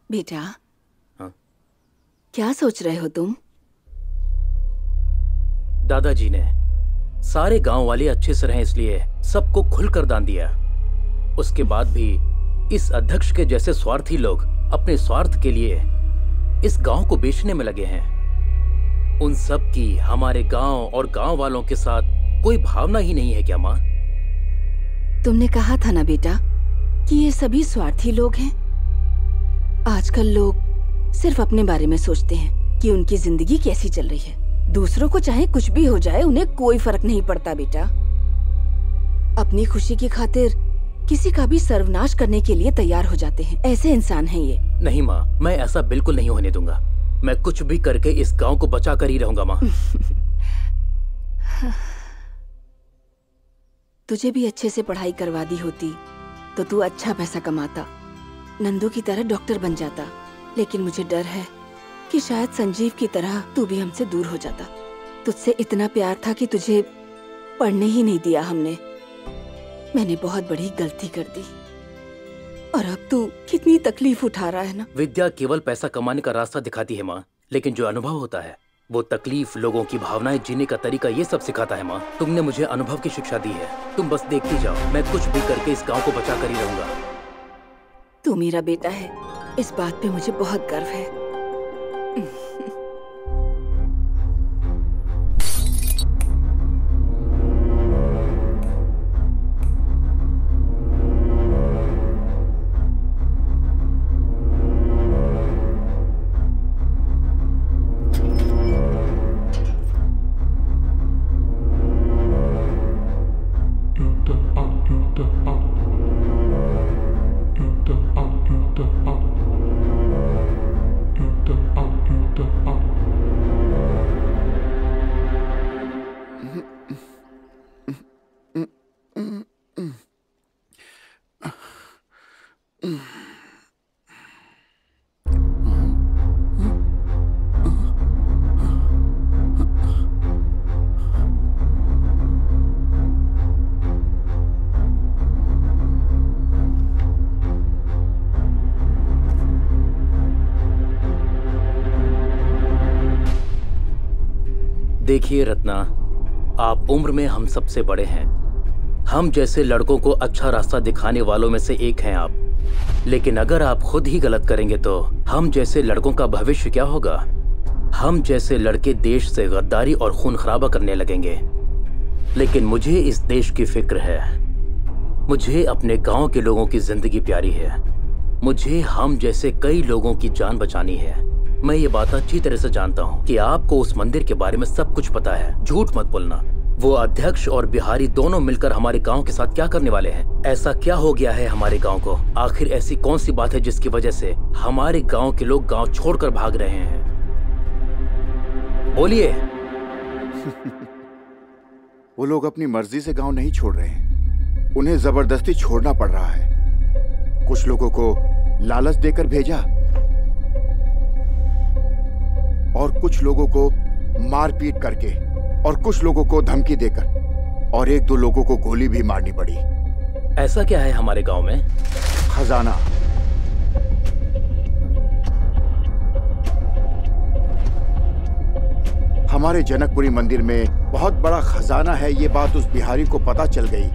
बेटा, हाँ? क्या सोच रहे हो तुम? दादाजी ने सारे गांव वाले अच्छे से रहें इसलिए सबको खुलकर दान दिया। उसके बाद भी इस अध्यक्ष के जैसे स्वार्थी लोग अपने स्वार्थ के लिए इस गांव को बेचने में लगे हैं। उन सब की हमारे गांव और गांव वालों के साथ कोई भावना ही नहीं है क्या माँ? तुमने कहा था ना बेटा कि ये सभी स्वार्थी लोग हैं। आजकल लोग सिर्फ अपने बारे में सोचते हैं कि उनकी जिंदगी कैसी चल रही है। दूसरों को चाहे कुछ भी हो जाए, उन्हें कोई फर्क नहीं पड़ता बेटा। अपनी खुशी की खातिर किसी का भी सर्वनाश करने के लिए तैयार हो जाते हैं। ऐसे इंसान हैं ये। नहीं माँ, मैं ऐसा बिल्कुल नहीं होने दूंगा। मैं कुछ भी करके इस गांव को बचा कर ही रहूंगा माँ। तुझे भी अच्छे से पढ़ाई करवा दी होती तो तू अच्छा पैसा कमाता, नंदू की तरह डॉक्टर बन जाता। लेकिन मुझे डर है कि शायद संजीव की तरह तू भी हमसे दूर हो जाता। तुझसे इतना प्यार था कि तुझे पढ़ने ही नहीं दिया हमने। मैंने बहुत बड़ी गलती कर दी और अब तू कितनी तकलीफ उठा रहा है ना। विद्या केवल पैसा कमाने का रास्ता दिखाती है माँ, लेकिन जो अनुभव होता है वो तकलीफ, लोगों की भावनाएं, जीने का तरीका, ये सब सिखाता है माँ। तुमने मुझे अनुभव की शिक्षा दी है। तुम बस देखती जाओ, मैं कुछ भी करके इस गाँव को बचा कर ही रहूंगा। तू मेरा बेटा है, इस बात पे मुझे बहुत गर्व है। देखिए रत्ना, आप उम्र में हम सबसे बड़े हैं। हम जैसे लड़कों को अच्छा रास्ता दिखाने वालों में से एक हैं आप। लेकिन अगर आप खुद ही गलत करेंगे तो हम जैसे लड़कों का भविष्य क्या होगा? हम जैसे लड़के देश से गद्दारी और खून खराबा करने लगेंगे। लेकिन मुझे इस देश की फिक्र है। मुझे अपने गांव के लोगों की जिंदगी प्यारी है। मुझे हम जैसे कई लोगों की जान बचानी है। मैं ये बात अच्छी तरह से जानता हूँ कि आपको उस मंदिर के बारे में सब कुछ पता है। झूठ मत बोलना। वो अध्यक्ष और बिहारी दोनों मिलकर हमारे गांव के साथ क्या करने वाले हैं? ऐसा क्या हो गया है हमारे गांव को? आखिर ऐसी कौन सी बात है जिसकी वजह से हमारे गांव के लोग गांव छोड़कर भाग रहे हैं? बोलिए। वो लोग अपनी मर्जी से गांव नहीं छोड़ रहे हैं, उन्हें जबरदस्ती छोड़ना पड़ रहा है। कुछ लोगों को लालच देकर भेजा और कुछ लोगों को मारपीट करके और कुछ लोगों को धमकी देकर और 1-2 लोगों को गोली भी मारनी पड़ी। ऐसा क्या है हमारे गांव में? खजाना। हमारे जनकपुरी मंदिर में बहुत बड़ा खजाना है, ये बात उस बिहारी को पता चल गई।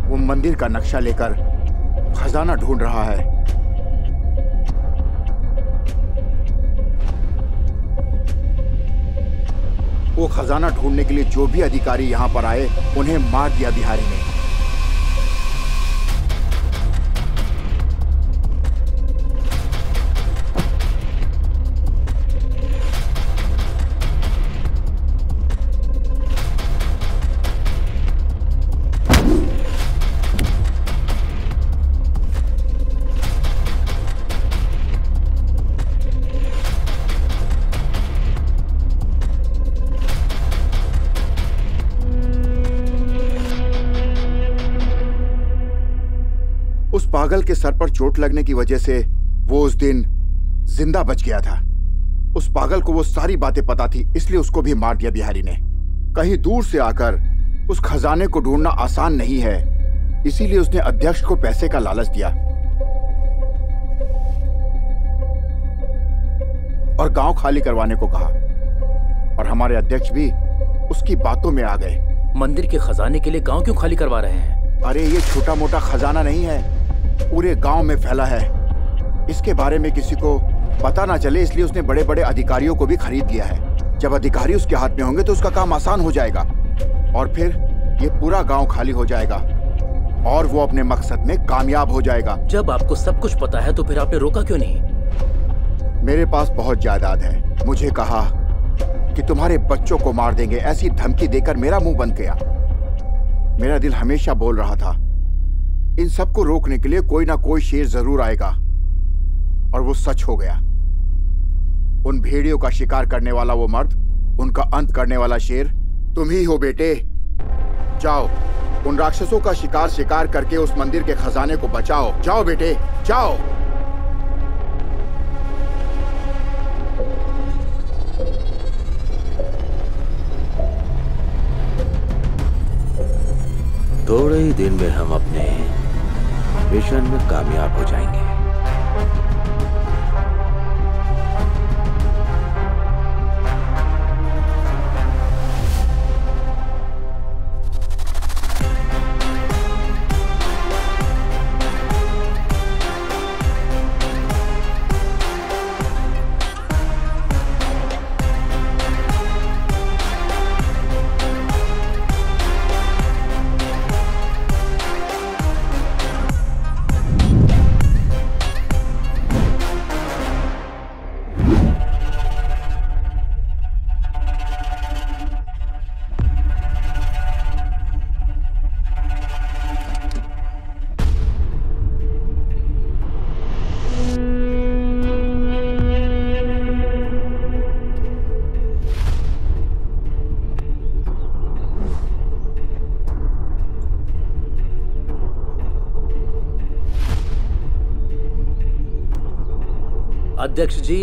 वो मंदिर का नक्शा लेकर खजाना ढूंढ रहा है। वो खजाना ढूंढने के लिए जो भी अधिकारी यहां पर आए उन्हें मार दिया बिहारी ने। पागल के सर पर चोट लगने की वजह से वो उस दिन जिंदा बच गया था। उस पागल को वो सारी बातें पता थी, इसलिए उसको भी मार दिया बिहारी ने। कहीं दूर से आकर उस खजाने को ढूंढना आसान नहीं है, इसीलिए उसने अध्यक्ष को पैसे का लालच दिया और गांव खाली करवाने को कहा। और हमारे अध्यक्ष भी उसकी बातों में आ गए। मंदिर के खजाने के लिए गांव क्यों खाली करवा रहे हैं? अरे ये छोटा मोटा खजाना नहीं है, पूरे गांव में फैला है। इसके बारे में किसी को पता ना चले, इसलिए उसने बड़े बड़े अधिकारियों को भी खरीद लिया है। जब अधिकारी उसके हाथ में होंगे तो उसका काम आसान हो जाएगा और फिर ये पूरा गांव खाली हो जाएगा और वो अपने मकसद में कामयाब हो जाएगा। जब आपको सब कुछ पता है तो फिर आपने रोका क्यों नहीं? मेरे पास बहुत जायदाद है। मुझे कहा कि तुम्हारे बच्चों को मार देंगे, ऐसी धमकी देकर मेरा मुंह बंद किया। मेरा दिल हमेशा बोल रहा था इन सबको रोकने के लिए कोई ना कोई शेर जरूर आएगा, और वो सच हो गया। उन भेड़ियों का शिकार करने वाला वो मर्द, उनका अंत करने वाला शेर तुम ही हो बेटे। जाओ उन राक्षसों का शिकार करके उस मंदिर के खजाने को बचाओ। जाओ बेटे जाओ। थोड़े ही दिन में हम अपने मिशन में कामयाब हो जाएंगे। अध्यक्ष जी,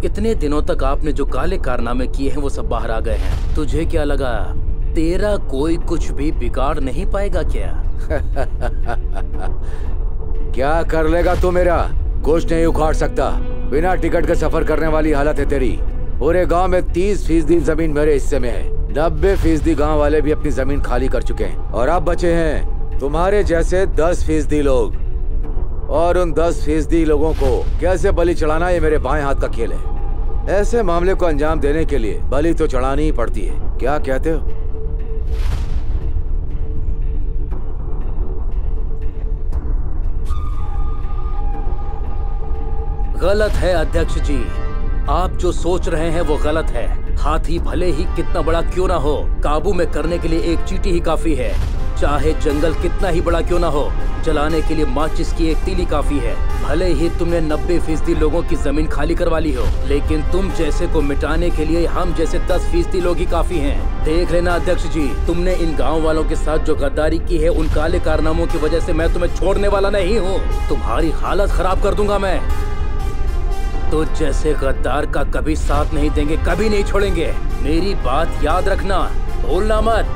इतने दिनों तक आपने जो काले कारनामे किए हैं वो सब बाहर आ गए हैं। तुझे क्या लगा तेरा कोई कुछ भी बिगाड़ नहीं पाएगा क्या? क्या कर लेगा तू मेरा? कुछ नहीं उखाड़ सकता। बिना टिकट के सफर करने वाली हालत है तेरी। पूरे गांव में 30% जमीन मेरे हिस्से में है। 90% गांव वाले भी अपनी जमीन खाली कर चुके हैं और अब बचे हैं तुम्हारे जैसे 10% लोग। और उन 10% लोगों को कैसे बलि चढ़ाना ये मेरे बाएं हाथ का खेल है। ऐसे मामले को अंजाम देने के लिए बलि तो चढ़ानी ही पड़ती है। क्या कहते हो? गलत है अध्यक्ष जी। आप जो सोच रहे हैं वो गलत है। हाथी भले ही कितना बड़ा क्यों ना हो, काबू में करने के लिए एक चींटी ही काफी है। चाहे जंगल कितना ही बड़ा क्यों ना हो, जलाने के लिए माचिस की एक तीली काफी है। भले ही तुमने 90% लोगों की जमीन खाली करवा ली हो, लेकिन तुम जैसे को मिटाने के लिए हम जैसे 10% लोग ही काफी हैं। देख लेना अध्यक्ष जी, तुमने इन गांव वालों के साथ जो गद्दारी की है, उन काले कारनामों की वजह से मैं तुम्हें छोड़ने वाला नहीं हूँ। तुम्हारी हालत खराब कर दूंगा मैं। तो जैसे गद्दार का कभी साथ नहीं देंगे, कभी नहीं छोड़ेंगे। मेरी बात याद रखना, भूलना मत।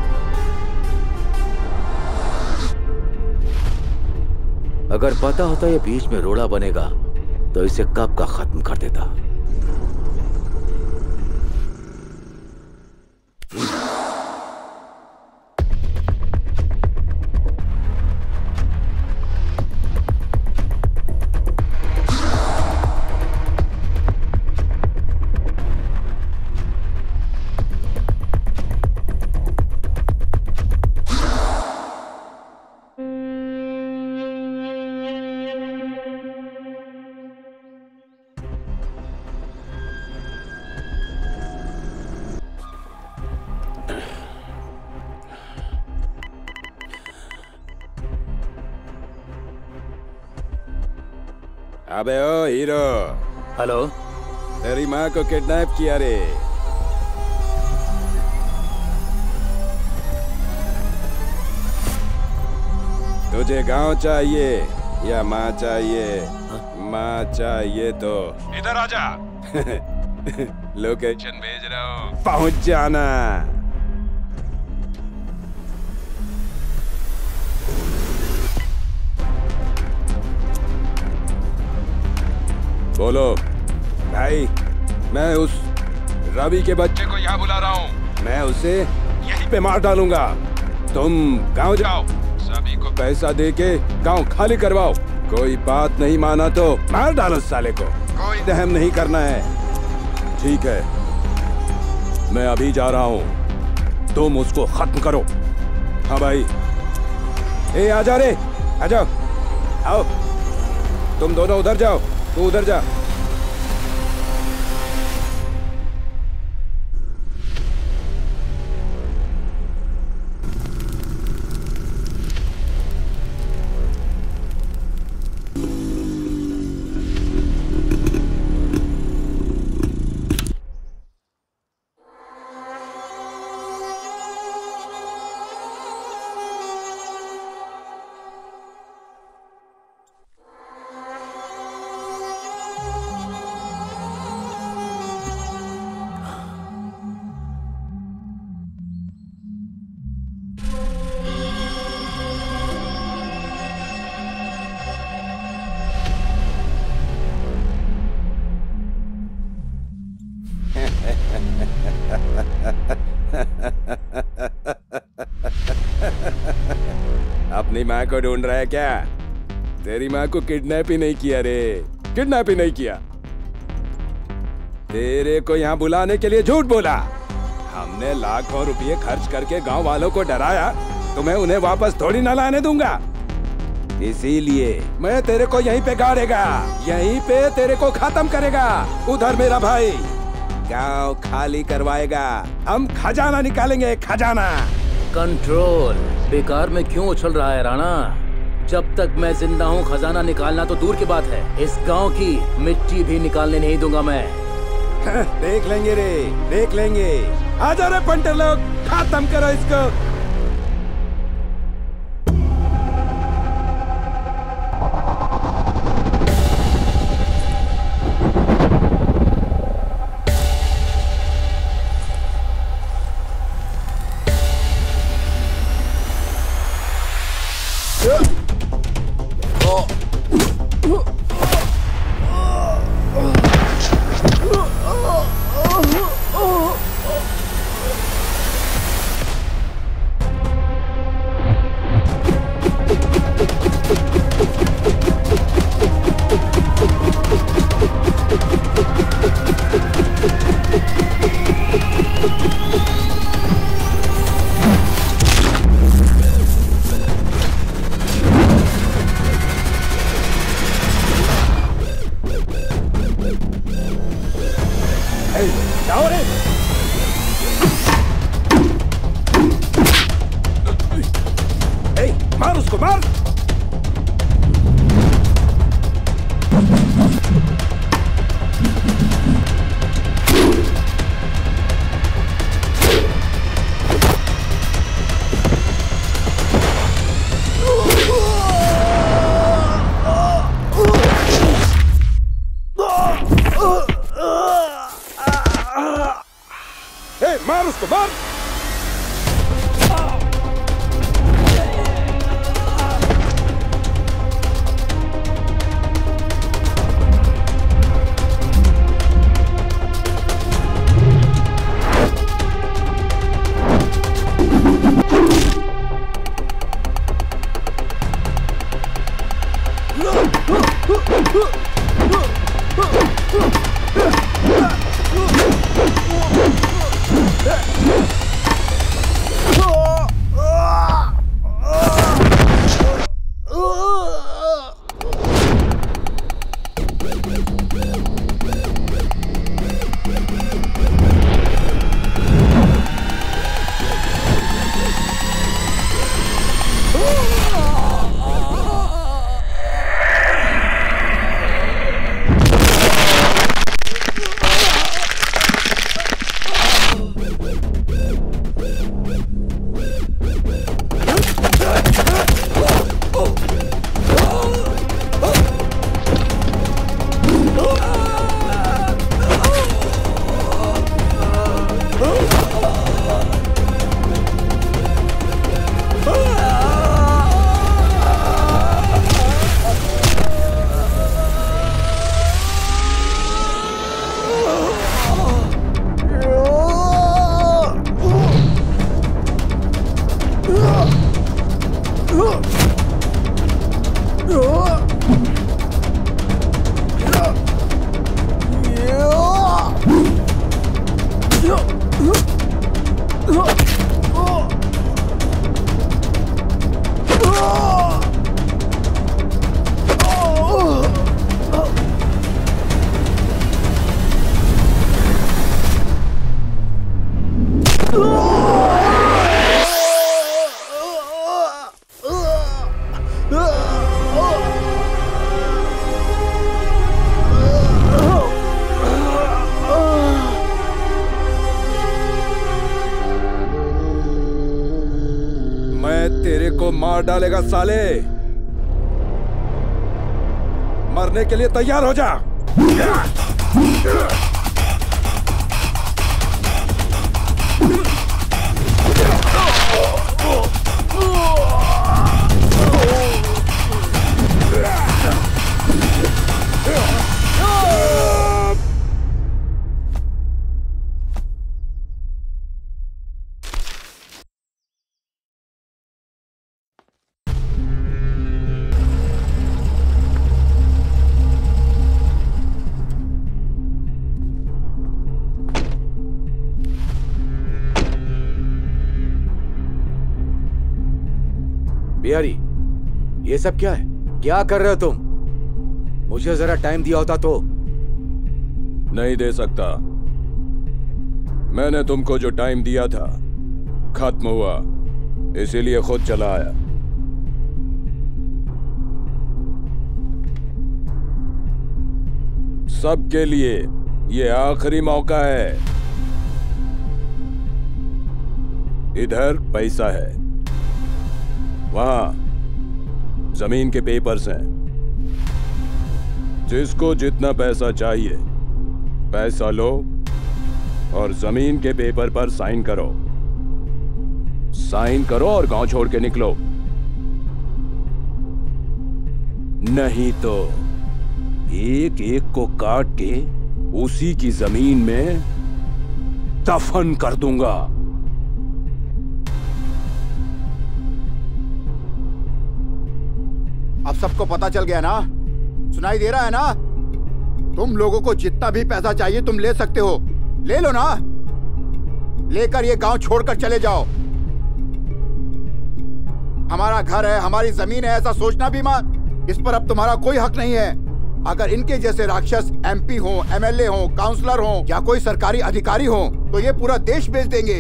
अगर पता होता ये बीच में रोड़ा बनेगा तो इसे कब का खत्म कर देता। अबे ओ हीरो। हेलो। तेरी माँ को किडनैप किया रे। तुझे गांव चाहिए या माँ चाहिए? माँ चाहिए तो इधर आजा। लोकेशन भेज रहा हूँ, पहुंच जाना। बोलो भाई, मैं उस रवि के बच्चे को यहाँ बुला रहा हूँ। मैं उसे यहीं पे मार डालूंगा। तुम गांव जाओ, सभी को पैसा देके गांव खाली करवाओ। कोई बात नहीं माना तो मार डालो साले को। कोई दहम नहीं करना है। ठीक है, मैं अभी जा रहा हूँ, तुम उसको खत्म करो। हाँ भाई। ए आजा रे, आजा, आओ। तुम दोनों उधर जाओ, तू उधर जा। अपनी माँ को ढूंढ रहा है क्या? तेरी माँ को किडनैप ही नहीं किया रे, किडनैप ही नहीं किया। तेरे को यहाँ बुलाने के लिए झूठ बोला। हमने लाखों रुपये खर्च करके गांव वालों को डराया, तो मैं उन्हें वापस थोड़ी ना लाने दूंगा। इसीलिए मैं तेरे को यहीं पे गाड़ेगा, यहीं पे तेरे को खत्म करेगा। उधर मेरा भाई गांव खाली करवाएगा, हम खजाना निकालेंगे, खजाना। कंट्रोल बेकार में क्यों उछल रहा है राणा? जब तक मैं जिंदा हूँ खजाना निकालना तो दूर की बात है, इस गांव की मिट्टी भी निकालने नहीं दूंगा मैं। देख लेंगे रे, देख लेंगे। आजा रे पंटर लोग, खत्म करो इसको। मार डालेगा साले। मरने के लिए तैयार हो जा। बिहारी, ये सब क्या है? क्या कर रहे हो तुम? मुझे जरा टाइम दिया होता तो। नहीं दे सकता। मैंने तुमको जो टाइम दिया था खत्म हुआ, इसीलिए खुद चला आया। सबके लिए ये आखिरी मौका है। इधर पैसा है, वहां जमीन के पेपर्स हैं। जिसको जितना पैसा चाहिए पैसा लो और जमीन के पेपर पर साइन करो। साइन करो और गांव छोड़ के निकलो, नहीं तो एक एक को काट के उसी की जमीन में दफन कर दूंगा। अब सबको पता चल गया ना? सुनाई दे रहा है ना? तुम लोगों को जितना भी पैसा चाहिए तुम ले सकते हो, ले लो ना। लेकर ये गांव छोड़कर चले जाओ। हमारा घर है, हमारी जमीन है, ऐसा सोचना भी मत। इस पर अब तुम्हारा कोई हक नहीं है। अगर इनके जैसे राक्षस एमपी हो, एमएलए हो, काउंसलर हो या कोई सरकारी अधिकारी हो तो ये पूरा देश बेच देंगे।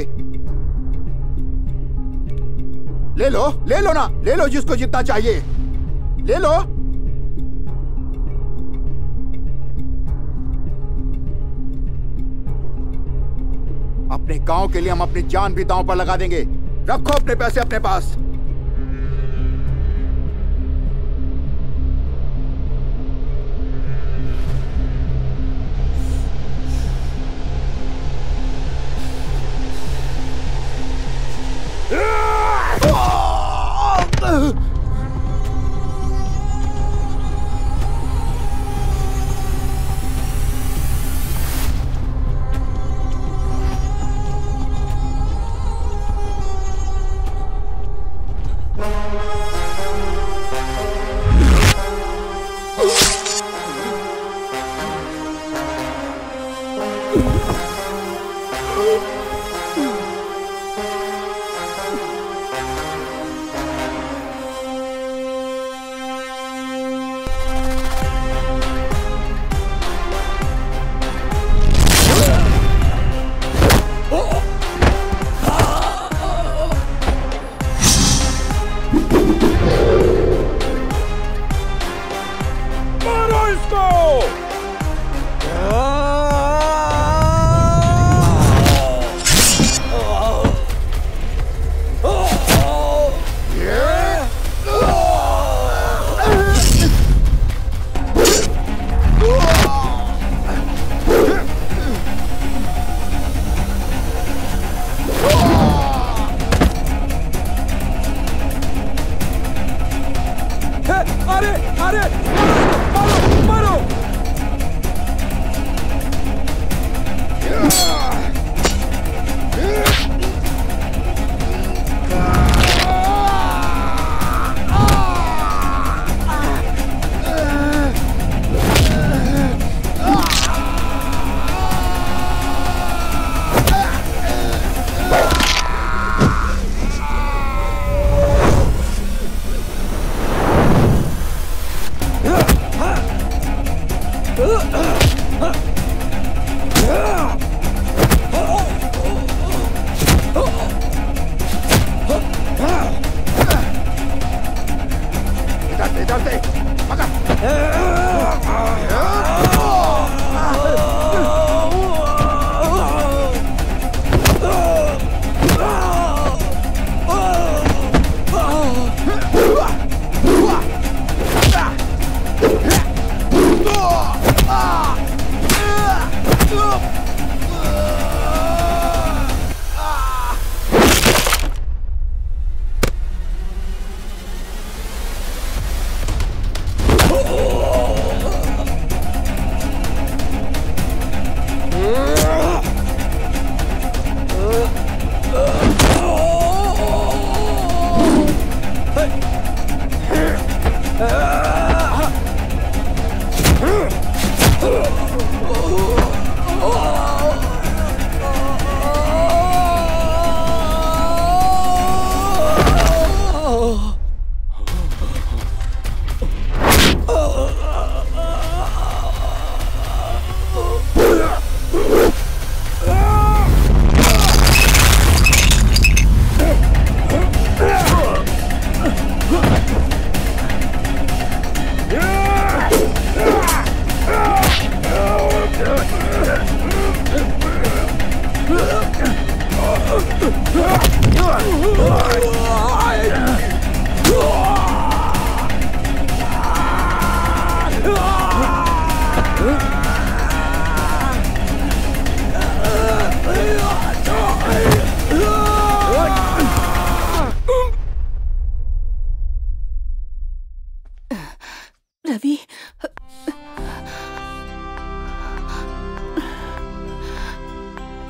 ले लो ना, ले लो जिसको जितना चाहिए, ले लो। अपने गांव के लिए हम अपनी जान भी दांव पर लगा देंगे। रखो अपने पैसे अपने पास।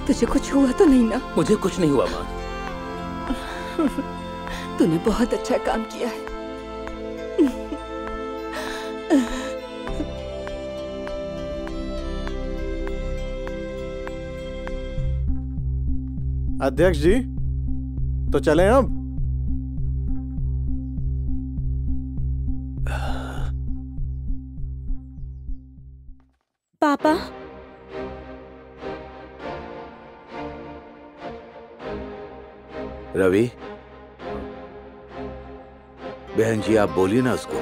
तुझे कुछ हुआ तो नहीं ना? मुझे कुछ नहीं हुआ माँ। तूने बहुत अच्छा काम किया है। अध्यक्ष जी, तो चलें अब? पापा, रवि, बहन जी आप बोलिए ना उसको।